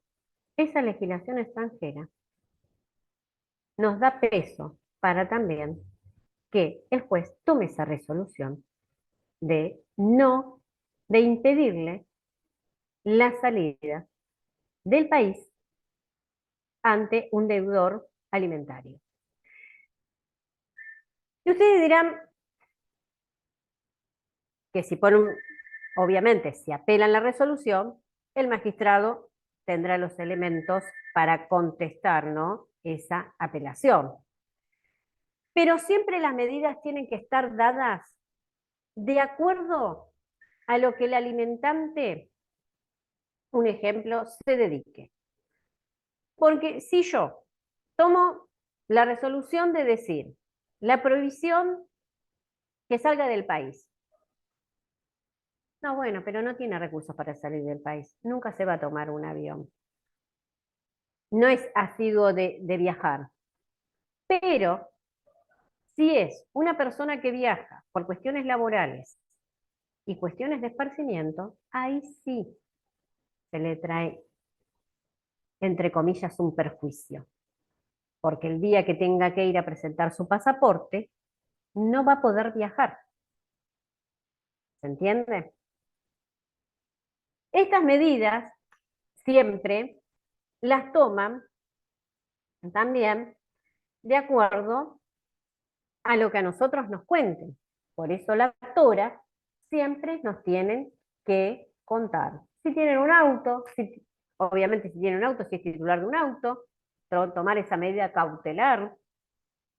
Esa legislación extranjera nos da peso para también que el juez tome esa resolución de impedirle la salida del país ante un deudor alimentario. Y ustedes dirán que si obviamente, si apelan la resolución, el magistrado tendrá los elementos para contestar, ¿no?, esa apelación. Pero siempre las medidas tienen que estar dadas de acuerdo a lo que el alimentante, un ejemplo, se dedique. Porque si yo tomo la resolución de decir la prohibición que salga del país, no, bueno, pero no tiene recursos para salir del país, nunca se va a tomar un avión. No es asiduo de viajar. Pero si es una persona que viaja por cuestiones laborales y cuestiones de esparcimiento, ahí sí se le trae, entre comillas, un perjuicio. Porque el día que tenga que ir a presentar su pasaporte, no va a poder viajar. ¿Se entiende? Estas medidas siempre las toman también de acuerdo a lo que a nosotros nos cuenten. Por eso la doctora siempre nos tienen que contar. Si tienen un auto, obviamente si tienen un auto, si es titular de un auto, tomar esa medida cautelar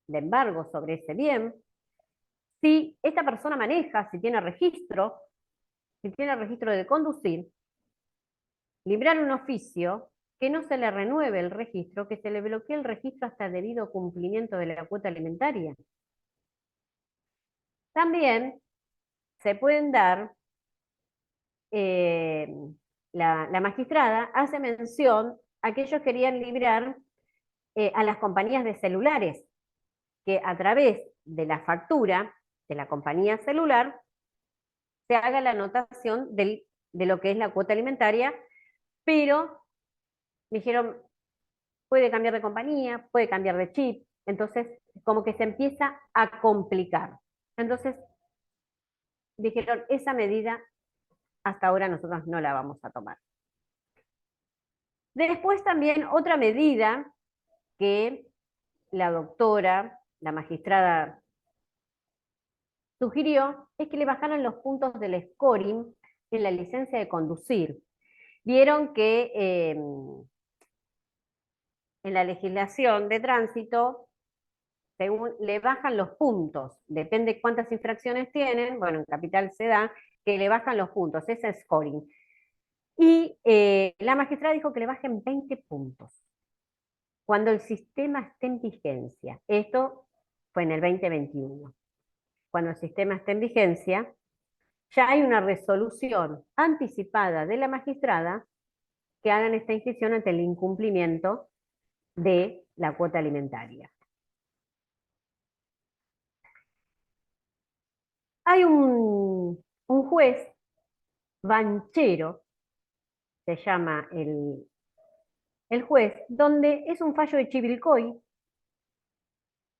de embargo sobre ese bien. Si esta persona maneja, si tiene registro de conducir, librar un oficio, que no se le renueve el registro, que se le bloquee el registro hasta el debido cumplimiento de la cuota alimentaria. También se pueden dar, la magistrada hace mención a que ellos querían librar a las compañías de celulares, que a través de la factura de la compañía celular se haga la anotación de lo que es la cuota alimentaria, pero me dijeron, puede cambiar de compañía, puede cambiar de chip, entonces como que se empieza a complicar. Entonces dijeron, esa medida hasta ahora nosotros no la vamos a tomar. Después también otra medida que la doctora, la magistrada, sugirió es que le bajaran los puntos del scoring en la licencia de conducir. Vieron que en la legislación de tránsito, según le bajan los puntos, depende cuántas infracciones tienen, bueno, en Capital se da, que le bajan los puntos, ese scoring. Y la magistrada dijo que le bajen 20 puntos cuando el sistema esté en vigencia. Esto fue en el 2021. Cuando el sistema esté en vigencia, ya hay una resolución anticipada de la magistrada que hagan esta inscripción ante el incumplimiento de la cuota alimentaria. Hay un juez Banchero, se llama el juez, donde es un fallo de Chivilcoy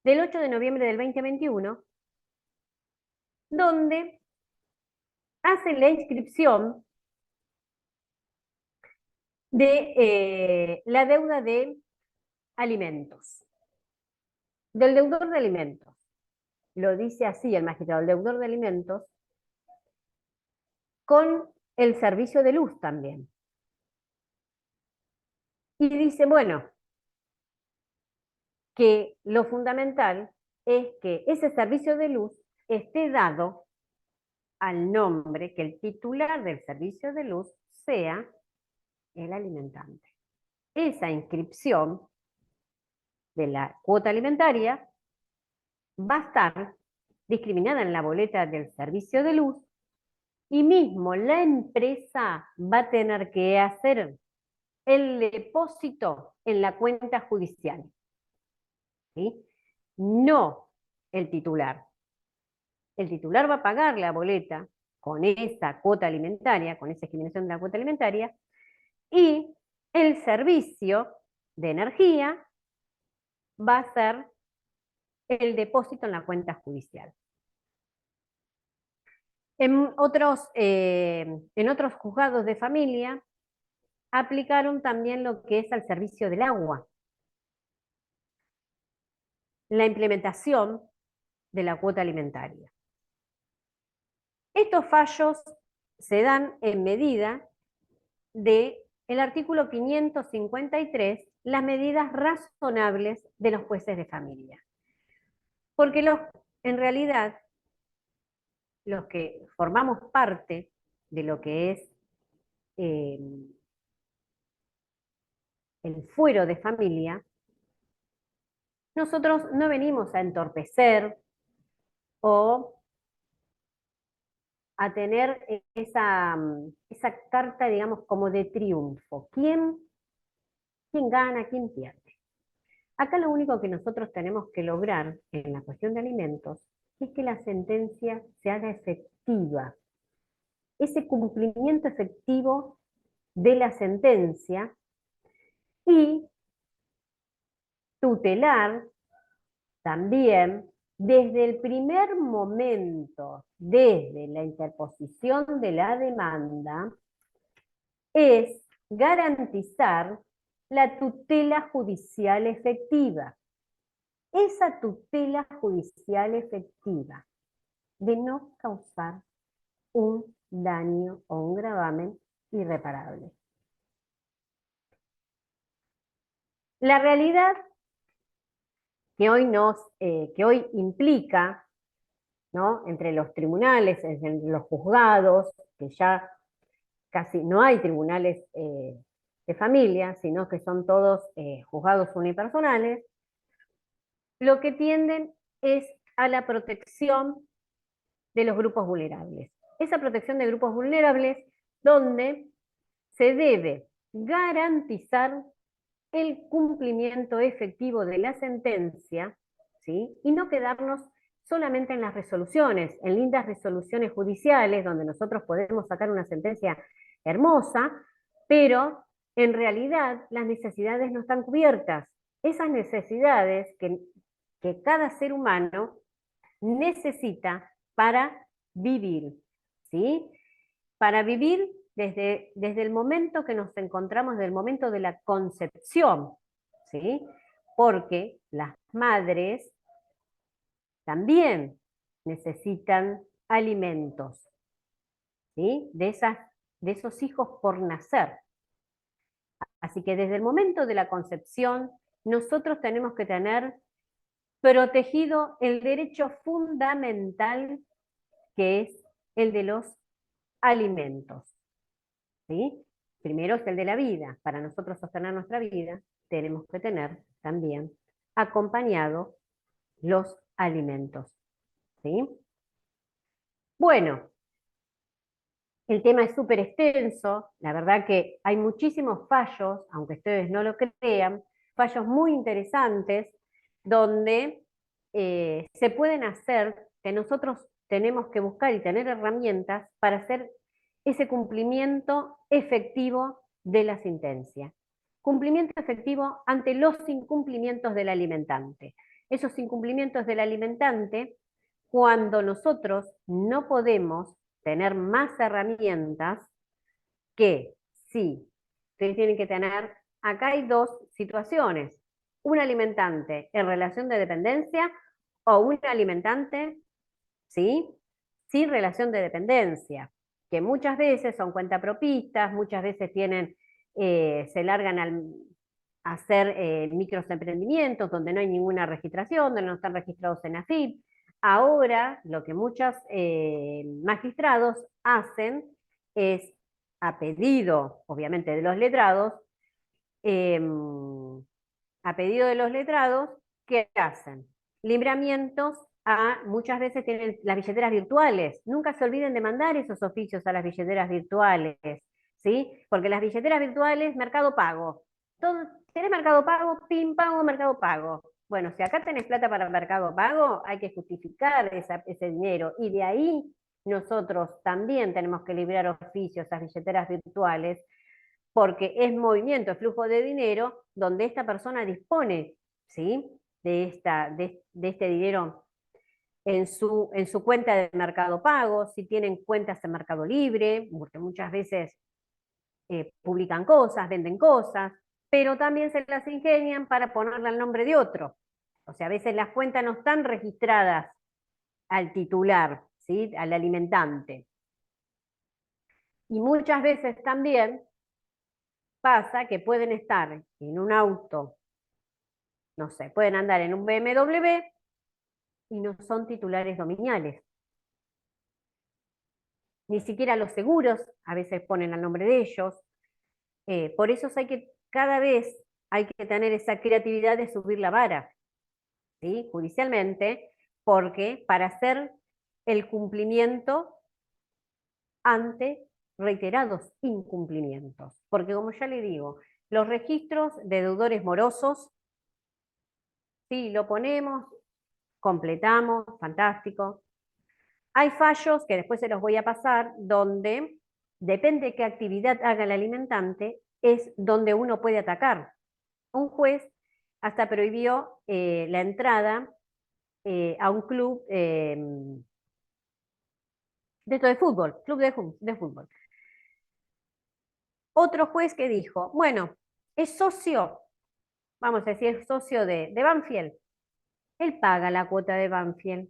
del 8 de noviembre del 2021, donde hace la inscripción de la deuda de alimentos, del deudor de alimentos. Lo dice así el magistrado, el deudor de alimentos, con el servicio de luz también. Y dice, bueno, que lo fundamental es que ese servicio de luz esté dado al nombre, que el titular del servicio de luz sea el alimentante. Esa inscripción de la cuota alimentaria va a estar discriminada en la boleta del servicio de luz y mismo la empresa va a tener que hacer el depósito en la cuenta judicial. ¿Sí? No el titular. El titular va a pagar la boleta con esa cuota alimentaria, con esa discriminación de la cuota alimentaria, y el servicio de energía va a ser el depósito en la cuenta judicial. En otros juzgados de familia aplicaron también lo que es al servicio del agua. La implementación de la cuota alimentaria. Estos fallos se dan en medida del artículo 553, las medidas razonables de los jueces de familia. Porque en realidad, los que formamos parte de lo que es el fuero de familia, nosotros no venimos a entorpecer o a tener esa carta, digamos, como de triunfo. ¿Quién gana, quién pierde? Acá lo único que nosotros tenemos que lograr en la cuestión de alimentos es que la sentencia se haga efectiva. Ese cumplimiento efectivo de la sentencia y tutelar también desde el primer momento, desde la interposición de la demanda, es garantizar la tutela judicial efectiva. Esa tutela judicial efectiva de no causar un daño o un gravamen irreparable. La realidad que hoy implica, ¿no?, entre los tribunales, entre los juzgados, que ya casi no hay tribunales de familia, sino que son todos juzgados unipersonales, lo que tienden es a la protección de los grupos vulnerables. Esa protección de grupos vulnerables donde se debe garantizar el cumplimiento efectivo de la sentencia, ¿sí?, y no quedarnos solamente en las resoluciones, en lindas resoluciones judiciales, donde nosotros podemos sacar una sentencia hermosa, pero en realidad las necesidades no están cubiertas. Esas necesidades que cada ser humano necesita para vivir, ¿sí? Para vivir desde el momento que nos encontramos, desde el momento de la concepción, ¿sí? Porque las madres también necesitan alimentos, ¿sí?, de esos hijos por nacer. Así que desde el momento de la concepción, nosotros tenemos que tener protegido el derecho fundamental que es el de los alimentos, ¿sí? Primero es el de la vida. Para nosotros sostener nuestra vida, tenemos que tener también acompañado los alimentos, ¿sí? Bueno, el tema es súper extenso, la verdad que hay muchísimos fallos, aunque ustedes no lo crean, fallos muy interesantes, donde se pueden hacer, que nosotros tenemos que buscar y tener herramientas para hacer ese cumplimiento efectivo de la sentencia. Cumplimiento efectivo ante los incumplimientos del alimentante. Esos incumplimientos del alimentante, cuando nosotros no podemos tener más herramientas, que sí, ustedes tienen que tener, acá hay dos situaciones, un alimentante en relación de dependencia o un alimentante, ¿sí?, sin relación de dependencia, que muchas veces son cuentapropistas, muchas veces se largan a hacer micros emprendimientos donde no hay ninguna registración, donde no están registrados en AFIP. Ahora, lo que muchos magistrados hacen es, a pedido, obviamente, de los letrados, ¿qué hacen? Libramientos muchas veces tienen las billeteras virtuales. Nunca se olviden de mandar esos oficios a las billeteras virtuales, ¿sí? Porque las billeteras virtuales, Mercado Pago. ¿Tenés Mercado Pago? Pim, pago, Mercado Pago. Bueno, si acá tenés plata para Mercado Pago, hay que justificar ese dinero. Y de ahí nosotros también tenemos que librar oficios a billeteras virtuales, porque es movimiento, es flujo de dinero, donde esta persona dispone, ¿sí?, de este dinero en su cuenta de Mercado Pago, si tienen cuentas en Mercado Libre, porque muchas veces publican cosas, venden cosas, pero también se las ingenian para ponerle el nombre de otro. O sea, a veces las cuentas no están registradas al titular, ¿sí?, al alimentante. Y muchas veces también pasa que pueden estar en un auto, no sé, pueden andar en un BMW y no son titulares dominiales. Ni siquiera los seguros a veces ponen el nombre de ellos. Por eso cada vez hay que tener esa creatividad de subir la vara, ¿sí?, judicialmente, porque para hacer el cumplimiento ante reiterados incumplimientos. Porque como ya le digo, los registros de deudores morosos, sí, lo ponemos, completamos, fantástico. Hay fallos, que después se los voy a pasar, donde depende de qué actividad haga el alimentante, es donde uno puede atacar. Un juez hasta prohibió la entrada a un club de fútbol, club de fútbol. Otro juez que dijo, bueno, es socio, vamos a decir, es socio de Banfield, él paga la cuota de Banfield,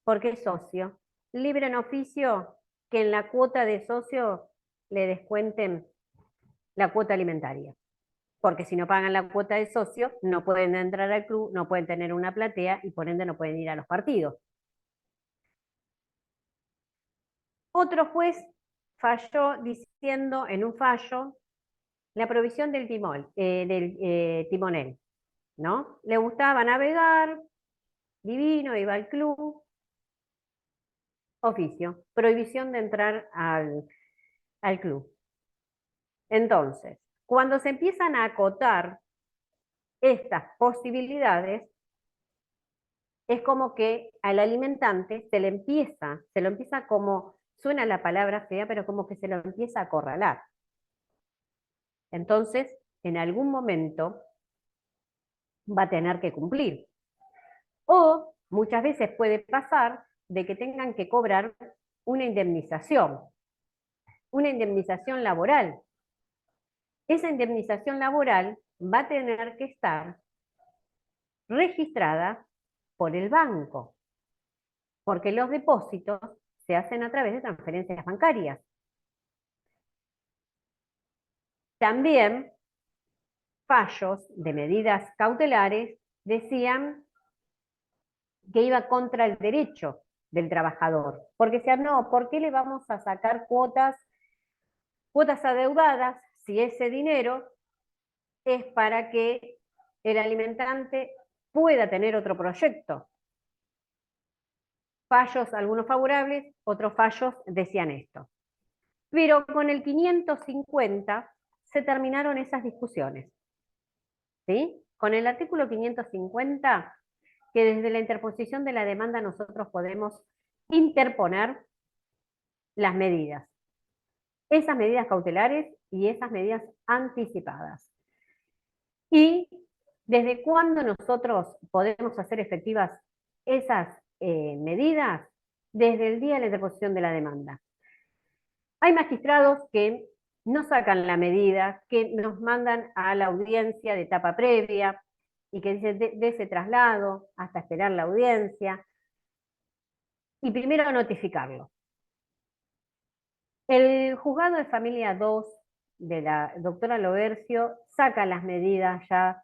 porque es socio. Libre en oficio que en la cuota de socio le descuenten la cuota alimentaria. porque si no pagan la cuota de socio, no pueden entrar al club, no pueden tener una platea y por ende no pueden ir a los partidos. Otro juez falló diciendo en un fallo la provisión del timonel, ¿no? Le gustaba navegar, divino, iba al club, oficio, prohibición de entrar al club. Entonces, cuando se empiezan a acotar estas posibilidades, es como que al alimentante se lo empieza como, suena la palabra fea, pero como que se lo empieza a acorralar. Entonces, en algún momento va a tener que cumplir. O muchas veces puede pasar de que tengan que cobrar una indemnización laboral. Esa indemnización laboral va a tener que estar registrada por el banco, porque los depósitos se hacen a través de transferencias bancarias. También fallos de medidas cautelares decían que iba contra el derecho del trabajador, porque decían, no, ¿por qué le vamos a sacar cuotas adeudadas si ese dinero es para que el alimentante pueda tener otro proyecto? Fallos, algunos favorables, otros fallos decían esto. Pero con el 550 se terminaron esas discusiones. ¿Sí? Con el artículo 550, que desde la interposición de la demanda nosotros podemos interponer las medidas. Esas medidas cautelares y esas medidas anticipadas. ¿Y desde cuándo nosotros podemos hacer efectivas esas medidas? Desde el día de la interposición de la demanda. Hay magistrados que no sacan la medida, que nos mandan a la audiencia de etapa previa y que dicen de ese traslado hasta esperar la audiencia y primero notificarlo. El juzgado de familia 2 de la doctora Lobercio saca las medidas ya,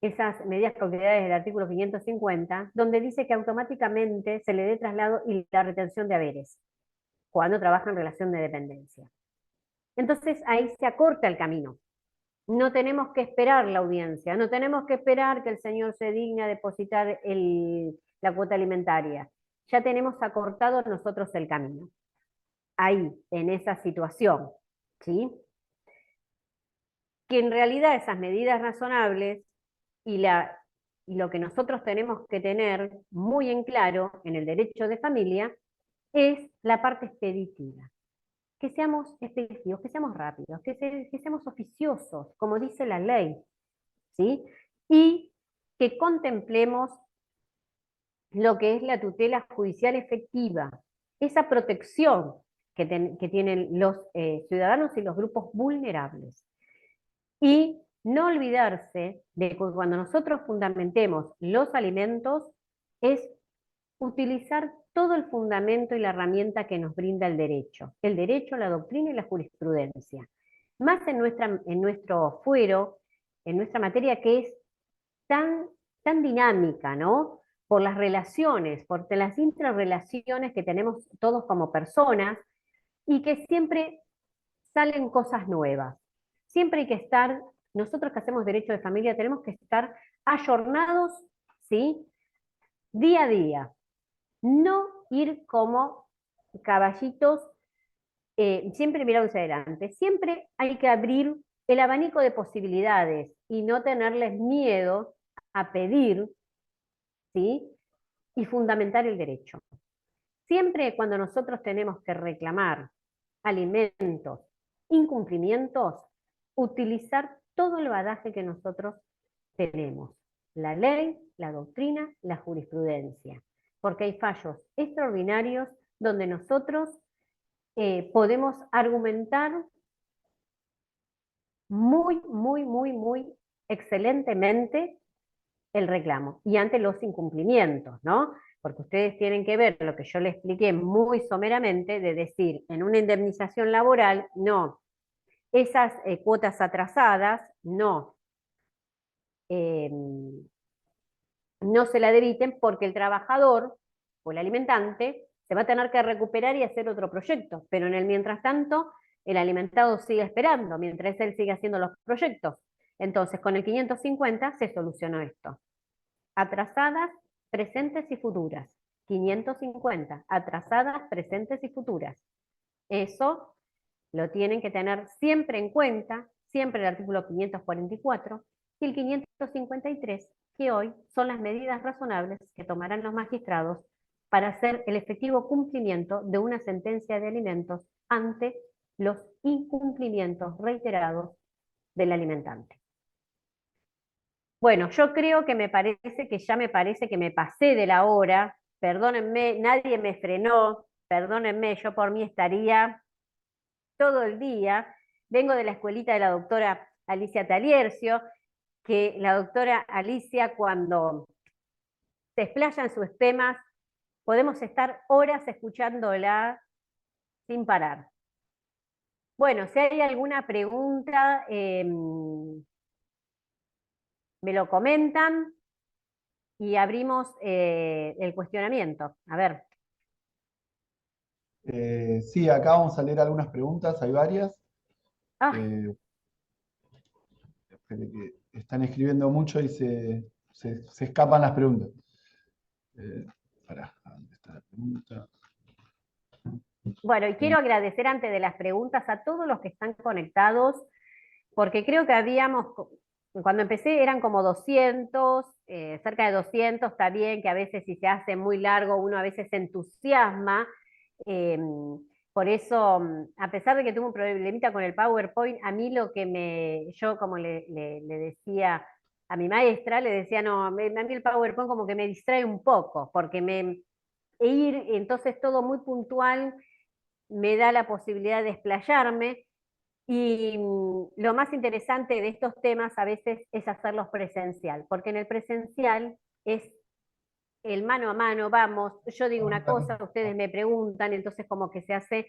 esas medidas cautelares del artículo 550, donde dice que automáticamente se le dé traslado y la retención de haberes cuando trabaja en relación de dependencia. Entonces ahí se acorta el camino. No tenemos que esperar la audiencia, no tenemos que esperar que el señor se digne a depositar la cuota alimentaria. Ya tenemos acortado nosotros el camino. Ahí, en esa situación, ¿sí? Que en realidad esas medidas razonables y lo que nosotros tenemos que tener muy en claro en el derecho de familia es la parte expeditiva. Que seamos expeditivos, que seamos rápidos, que seamos oficiosos, como dice la ley, ¿sí? Y que contemplemos lo que es la tutela judicial efectiva, esa protección que tienen los ciudadanos y los grupos vulnerables. Y no olvidarse de que cuando nosotros fundamentemos los alimentos, es utilizar todo el fundamento y la herramienta que nos brinda el derecho, la doctrina y la jurisprudencia. Más en nuestro fuero, en nuestra materia que es tan dinámica, ¿no? Por las relaciones, por las interrelaciones que tenemos todos como personas y que siempre salen cosas nuevas. Siempre hay que estar, nosotros que hacemos derecho de familia, tenemos que estar ayornados, ¿sí? Día a día. No ir como caballitos, siempre mirando hacia adelante. Siempre hay que abrir el abanico de posibilidades y no tenerles miedo a pedir, ¿sí? Y fundamentar el derecho. Siempre cuando nosotros tenemos que reclamar alimentos, incumplimientos, utilizar todo el bagaje que nosotros tenemos. La ley, la doctrina, la jurisprudencia. Porque hay fallos extraordinarios donde nosotros podemos argumentar muy excelentemente el reclamo y ante los incumplimientos, ¿no? Porque ustedes tienen que ver lo que yo les expliqué muy someramente, de decir, en una indemnización laboral, no, esas cuotas atrasadas, no, no se la debiten porque el trabajador o el alimentante se va a tener que recuperar y hacer otro proyecto, pero en el mientras tanto el alimentado sigue esperando, mientras él sigue haciendo los proyectos. Entonces con el 550 se solucionó esto. Atrasadas, presentes y futuras. 550, atrasadas, presentes y futuras. Eso lo tienen que tener siempre en cuenta, siempre el artículo 544 y el 553, que hoy son las medidas razonables que tomarán los magistrados para hacer el efectivo cumplimiento de una sentencia de alimentos ante los incumplimientos reiterados del alimentante. Bueno, yo creo que ya me parece que me pasé de la hora, perdónenme, nadie me frenó, perdónenme, yo por mí estaría todo el día. Vengo de la escuelita de la doctora Alicia Taliercio, que la doctora Alicia cuando se explaya en sus temas, podemos estar horas escuchándola sin parar. Bueno, si hay alguna pregunta, me lo comentan y abrimos el cuestionamiento. A ver. Sí, acá vamos a leer algunas preguntas, hay varias. Que están escribiendo mucho y se escapan las preguntas. ¿Dónde está la pregunta? Bueno, y quiero agradecer antes de las preguntas a todos los que están conectados, porque creo que cuando empecé eran como 200, cerca de 200, está bien que a veces si se hace muy largo uno a veces se entusiasma, por eso, a pesar de que tuve un problemita con el PowerPoint, a mí yo como le decía a mi maestra, le decía, no, a mí el PowerPoint como que me distrae un poco, porque entonces todo muy puntual, me da la posibilidad de explayarme, y lo más interesante de estos temas a veces es hacerlos presencial, porque en el presencial es el mano a mano, vamos, yo digo una cosa, ustedes me preguntan, entonces como que se hace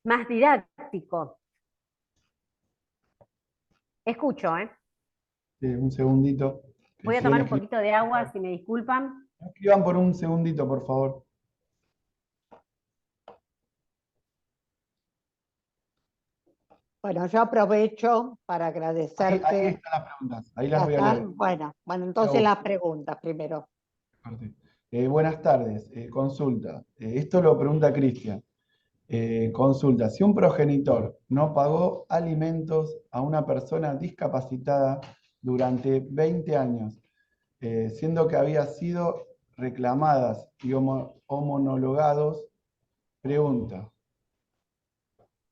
más didáctico. Escucho, ¿eh? Sí, un segundito. Voy a tomar un poquito de agua, si me disculpan. Escriban por un segundito, por favor. Bueno, yo aprovecho para agradecerte. Ahí están las preguntas, ahí las voy a leer. Bueno, entonces las preguntas primero. Buenas tardes, consulta. Esto lo pregunta Cristian. Consulta, si un progenitor no pagó alimentos a una persona discapacitada durante 20 años, siendo que había sido reclamadas y homologados, pregunta.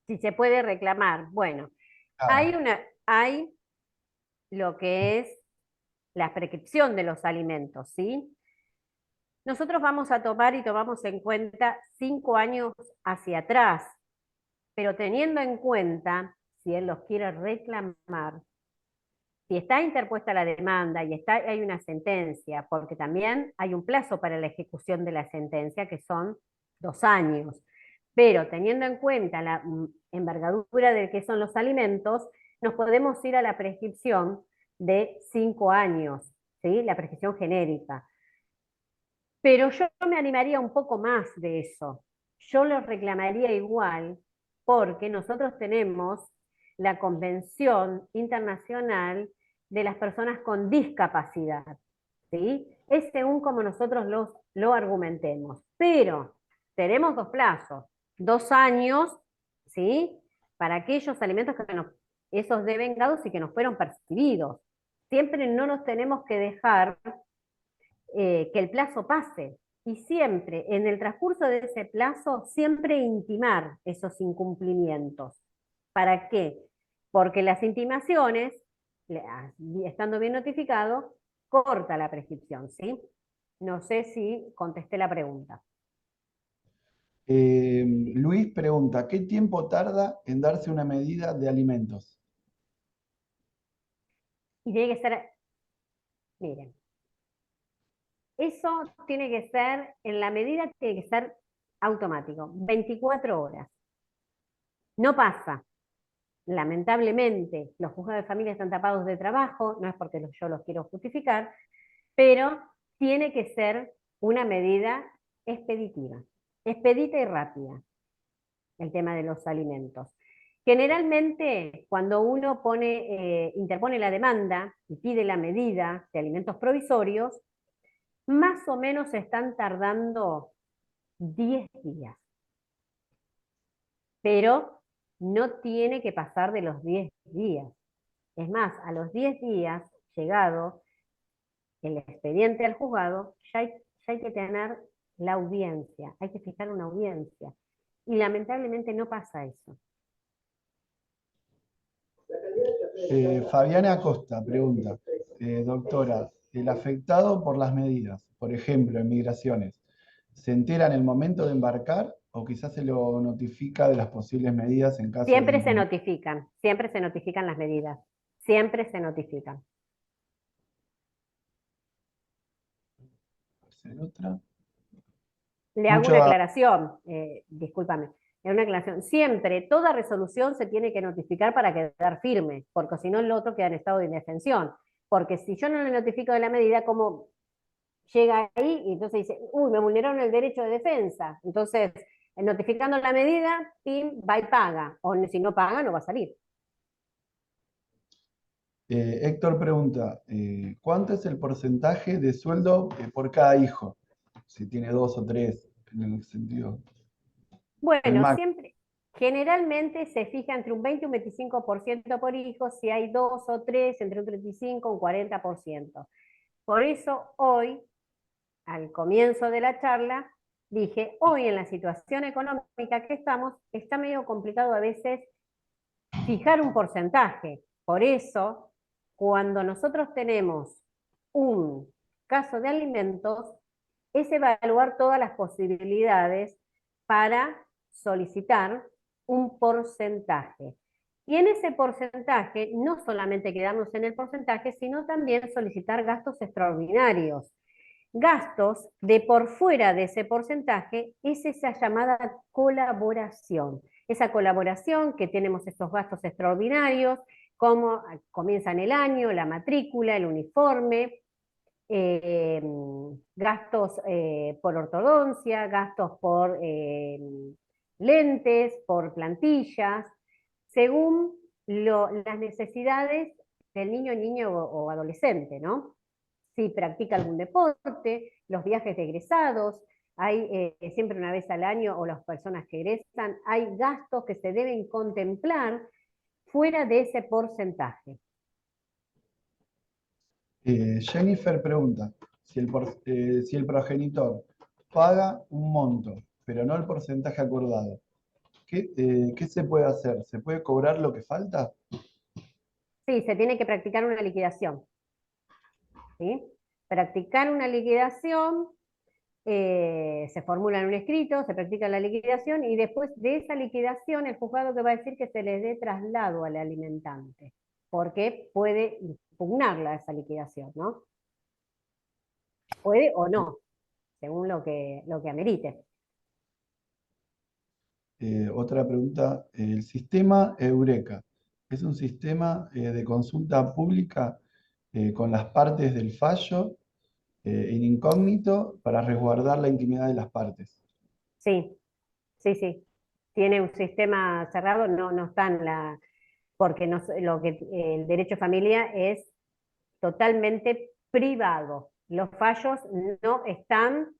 Si se puede reclamar. Bueno, hay lo que es la prescripción de los alimentos, ¿sí? Nosotros vamos a tomar y tomamos en cuenta 5 años hacia atrás, pero teniendo en cuenta, si él los quiere reclamar, si está interpuesta la demanda y hay una sentencia, porque también hay un plazo para la ejecución de la sentencia, que son 2 años, pero teniendo en cuenta la envergadura de que son los alimentos, nos podemos ir a la prescripción de 5 años, ¿sí? La prescripción genérica. Pero yo me animaría un poco más de eso. Yo lo reclamaría igual porque nosotros tenemos la Convención Internacional de las Personas con Discapacidad, ¿sí? Es según como nosotros lo argumentemos. Pero tenemos 2 plazos, 2 años, ¿sí? Para aquellos alimentos esos devengados y que nos fueron percibidos. Siempre no nos tenemos que dejar que el plazo pase. Y siempre, en el transcurso de ese plazo, siempre intimar esos incumplimientos. ¿Para qué? Porque las intimaciones, estando bien notificado, corta la prescripción, ¿sí? No sé si contesté la pregunta. Luis pregunta, ¿qué tiempo tarda en darse una medida de alimentos? Y tiene que ser, miren, eso tiene que ser, en la medida tiene que ser automático, 24 horas. No pasa. lamentablemente los juzgados de familia están tapados de trabajo, no es porque yo los quiero justificar, pero tiene que ser una medida expeditiva, expedita y rápida, el tema de los alimentos. Generalmente, cuando uno interpone la demanda y pide la medida de alimentos provisorios, más o menos se están tardando 10 días. Pero no tiene que pasar de los 10 días. Es más, a los 10 días, llegado el expediente al juzgado, ya hay que tener la audiencia, hay que fijar una audiencia. Y lamentablemente no pasa eso. Fabiana Acosta pregunta, doctora, ¿el afectado por las medidas, por ejemplo, en migraciones, se entera en el momento de embarcar o quizás se lo notifica de las posibles medidas en caso Siempre de... se notifican las medidas, siempre se notifican. Otra. Le hago una aclaración, discúlpame, una aclaración. Siempre, toda resolución se tiene que notificar para quedar firme, porque si no el otro queda en estado de indefensión. Porque si yo no le notifico de la medida, como llega ahí y entonces dice, uy, me vulneraron el derecho de defensa. Entonces, notificando la medida, PIM va y paga. O si no paga, no va a salir. Héctor pregunta, ¿cuánto es el porcentaje de sueldo por cada hijo? Si tiene 2 o 3, en el sentido. Bueno, generalmente se fija entre un 20 y un 25% por hijo, si hay 2 o 3, entre un 35 y un 40%. Por eso hoy, al comienzo de la charla, dije, hoy en la situación económica que estamos, está medio complicado a veces fijar un porcentaje. Por eso, cuando nosotros tenemos un caso de alimentos, es evaluar todas las posibilidades para solicitar un porcentaje. Y en ese porcentaje, no solamente quedarnos en el porcentaje, sino también solicitar gastos extraordinarios. Gastos de por fuera de ese porcentaje es esa llamada colaboración. Esa colaboración que tenemos estos gastos extraordinarios, como comienzan el año, la matrícula, el uniforme, gastos por ortodoncia, gastos por lentes, por plantillas, según las necesidades del niño o adolescente, ¿no? Si practica algún deporte, los viajes de egresados, hay siempre una vez al año, o las personas que egresan, hay gastos que se deben contemplar fuera de ese porcentaje. Jennifer pregunta, si el progenitor paga un monto, pero no el porcentaje acordado, ¿qué se puede hacer? ¿Se puede cobrar lo que falta? Sí, se tiene que practicar una liquidación. ¿Sí? Practicar una liquidación, se formula en un escrito, se practica la liquidación y después de esa liquidación el juzgado que va a decir que se le dé traslado al alimentante, porque puede impugnarla esa liquidación, ¿no? Puede o no, según lo que amerite. Otra pregunta, ¿el sistema Eureka es un sistema de consulta pública con las partes del fallo en incógnito para resguardar la intimidad de las partes? Sí, sí. Tiene un sistema cerrado, no está en la... porque el derecho de familia es totalmente privado. Los fallos no están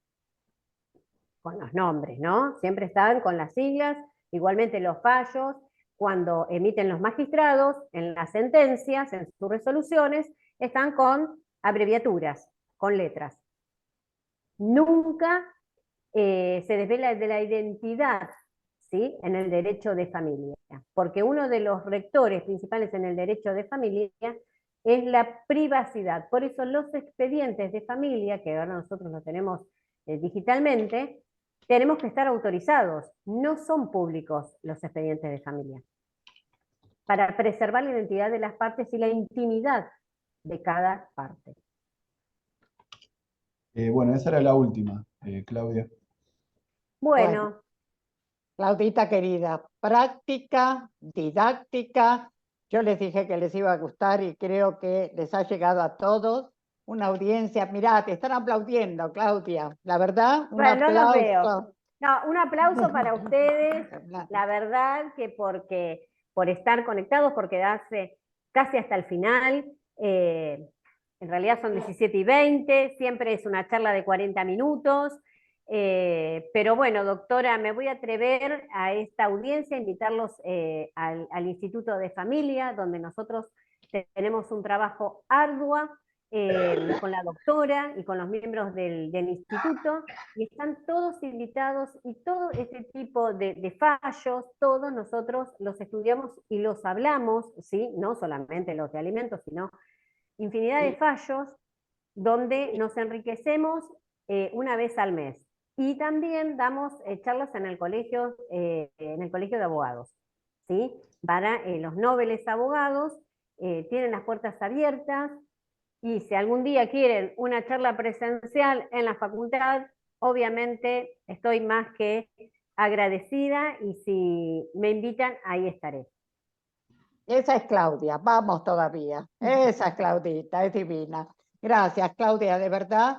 con los nombres, ¿no? Siempre están con las siglas. Igualmente los fallos, cuando emiten los magistrados, en las sentencias, en sus resoluciones, están con abreviaturas, con letras. Nunca se desvela de la identidad, ¿sí? En el derecho de familia, porque uno de los rectores principales en el derecho de familia es la privacidad. Por eso los expedientes de familia, que ahora nosotros los tenemos digitalmente, tenemos que estar autorizados. No son públicos los expedientes de familia, para preservar la identidad de las partes y la intimidad de cada parte. Bueno, esa era la última, Claudia. Bueno, Claudita querida, práctica, didáctica. Yo les dije que les iba a gustar y creo que les ha llegado a todos. Una audiencia, mirá, te están aplaudiendo, Claudia. La verdad, un Bueno, no los veo. aplauso. No, un aplauso para ustedes, la verdad que por estar conectados, por quedarse casi hasta el final. En realidad son 17:20, siempre es una charla de 40 minutos. Pero bueno, doctora, me voy a atrever a esta audiencia, a invitarlos al Instituto de Familia, donde nosotros tenemos un trabajo arduo con la doctora y con los miembros del instituto, y están todos invitados, y todo este tipo de fallos, todos nosotros los estudiamos y los hablamos, ¿sí? No solamente los de alimentos, sino infinidad de fallos donde nos enriquecemos una vez al mes. Y también damos charlas en el colegio de abogados, ¿sí? Para los nobles abogados, tienen las puertas abiertas, y si algún día quieren una charla presencial en la facultad, obviamente estoy más que agradecida, y si me invitan, ahí estaré. Esa es Claudia, vamos todavía. Esa es Claudita, es divina. Gracias, Claudia, de verdad.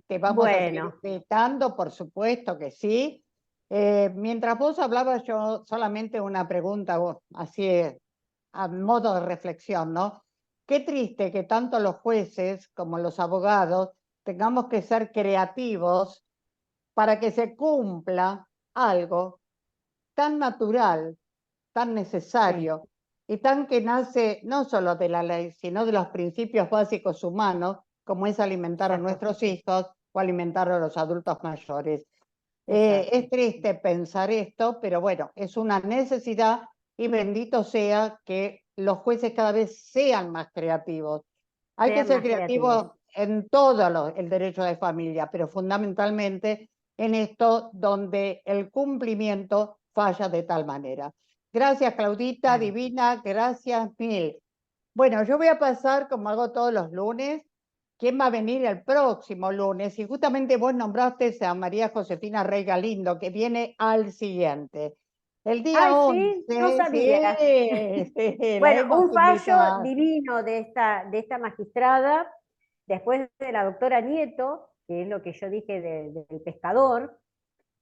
Te vamos a seguir Bueno, invitando, por supuesto que sí. Mientras vos hablabas, yo solamente una pregunta, así a modo de reflexión, ¿no? Qué triste que tanto los jueces como los abogados tengamos que ser creativos para que se cumpla algo tan natural, tan sí, necesario y tan que nace no solo de la ley, sino de los principios básicos humanos, como es alimentar a exacto, nuestros hijos o alimentar a los adultos mayores. exacto. Es triste pensar esto, pero bueno, es una necesidad, y bendito sea que los jueces cada vez sean más creativos. Hay que Sean ser más creativos. creativos en todo el derecho de familia, pero fundamentalmente en esto donde el cumplimiento falla de tal manera. Gracias, Claudita, Claro. divina, gracias mil. Bueno, yo voy a pasar, como hago todos los lunes, quién va a venir el próximo lunes, y justamente vos nombraste a María Josefina Rey Galindo, que viene al siguiente. El día Ay, sí, no 11, sabía. sí, sí, la Bueno, hemos un fallo invitado. divino de esta magistrada, después de la doctora Nieto, que es lo que yo dije del pescador.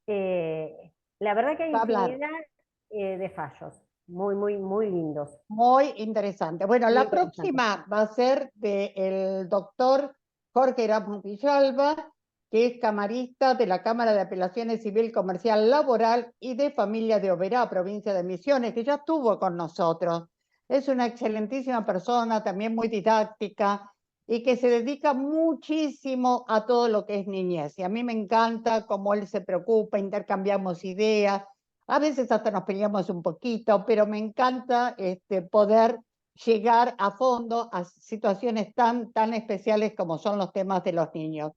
La verdad que hay Va a hablar. infinidad de fallos, muy, muy, muy lindos, Muy interesante. Bueno, muy la interesantes. próxima va a ser del doctor Jorge Erasmus Villalba, que es camarista de la Cámara de Apelaciones Civil, Comercial, Laboral y de Familia de Oberá, provincia de Misiones, que ya estuvo con nosotros. Es una excelentísima persona, también muy didáctica, y que se dedica muchísimo a todo lo que es niñez. Y a mí me encanta cómo él se preocupa, intercambiamos ideas. A veces hasta nos peleamos un poquito, pero me encanta poder llegar a fondo a situaciones tan especiales como son los temas de los niños.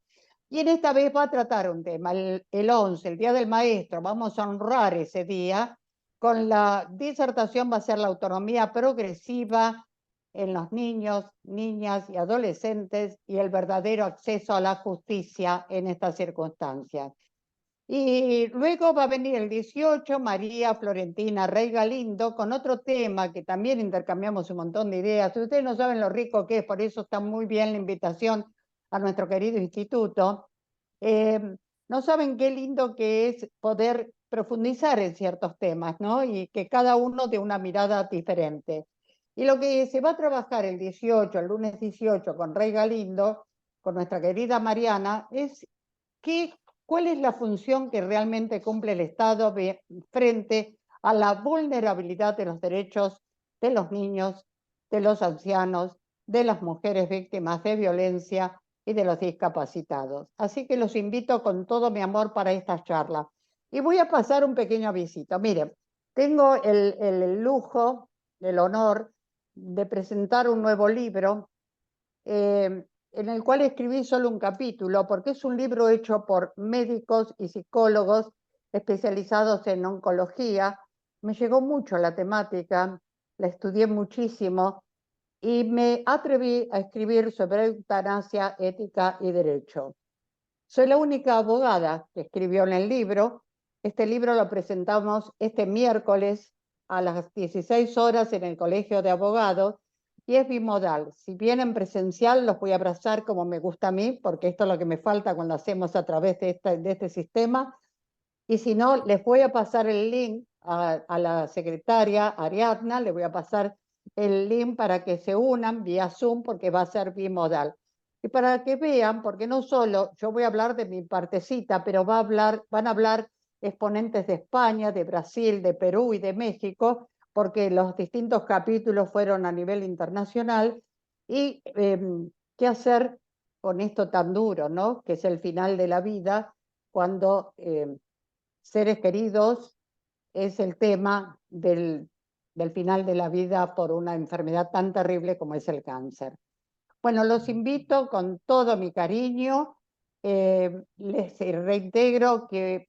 Y en esta vez va a tratar un tema, el 11, el Día del Maestro. Vamos a honrar ese día. Con la disertación va a ser la autonomía progresiva en los niños, niñas y adolescentes, y el verdadero acceso a la justicia en estas circunstancias. Y luego va a venir el 18, María Florentina Rey Galindo, con otro tema que también intercambiamos un montón de ideas. Ustedes no saben lo rico que es, por eso está muy bien la invitación a nuestro querido instituto. No saben qué lindo que es poder profundizar en ciertos temas, ¿no? Y que cada uno de una mirada diferente. Y lo que se va a trabajar el 18, el lunes 18, con Rey Galindo, con nuestra querida Mariana, es ¿cuál es la función que realmente cumple el Estado frente a la vulnerabilidad de los derechos de los niños, de los ancianos, de las mujeres víctimas de violencia y de los discapacitados? Así que los invito con todo mi amor para esta charla. Y voy a pasar un pequeño avisito. Miren, tengo el lujo, el honor de presentar un nuevo libro en el cual escribí solo un capítulo, porque es un libro hecho por médicos y psicólogos especializados en oncología. Me llegó mucho la temática, la estudié muchísimo y me atreví a escribir sobre eutanasia, ética y derecho. Soy la única abogada que escribió en el libro. Este libro lo presentamos este miércoles a las 16 horas en el Colegio de Abogados y es bimodal. Si vienen presencial los voy a abrazar como me gusta a mí, porque esto es lo que me falta cuando hacemos a través de este sistema. Y si no, les voy a pasar el link a la secretaria Ariadna, le voy a pasar el link para que se unan vía Zoom porque va a ser bimodal. Y para que vean, porque no solo yo voy a hablar de mi partecita, pero van a hablar exponentes de España, de Brasil, de Perú y de México, porque los distintos capítulos fueron a nivel internacional. Y qué hacer con esto tan duro, ¿no? Que es el final de la vida, cuando seres queridos es el tema del final de la vida por una enfermedad tan terrible como es el cáncer. Bueno, los invito con todo mi cariño. Les reintegro que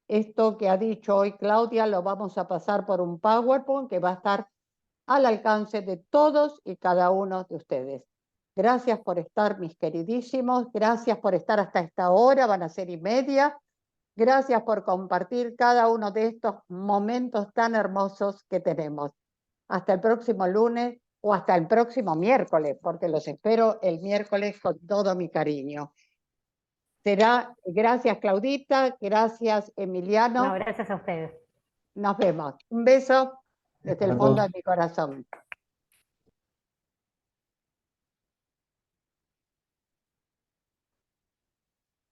esto que ha dicho hoy Claudia lo vamos a pasar por un PowerPoint que va a estar al alcance de todos y cada uno de ustedes. Gracias por estar, mis queridísimos. Gracias por estar hasta esta hora, van a ser 1:30. Gracias por compartir cada uno de estos momentos tan hermosos que tenemos. Hasta el próximo lunes o hasta el próximo miércoles, porque los espero el miércoles con todo mi cariño. Gracias, Claudita, gracias, Emiliano. No, gracias a ustedes. Nos vemos. Un beso desde el fondo de mi corazón.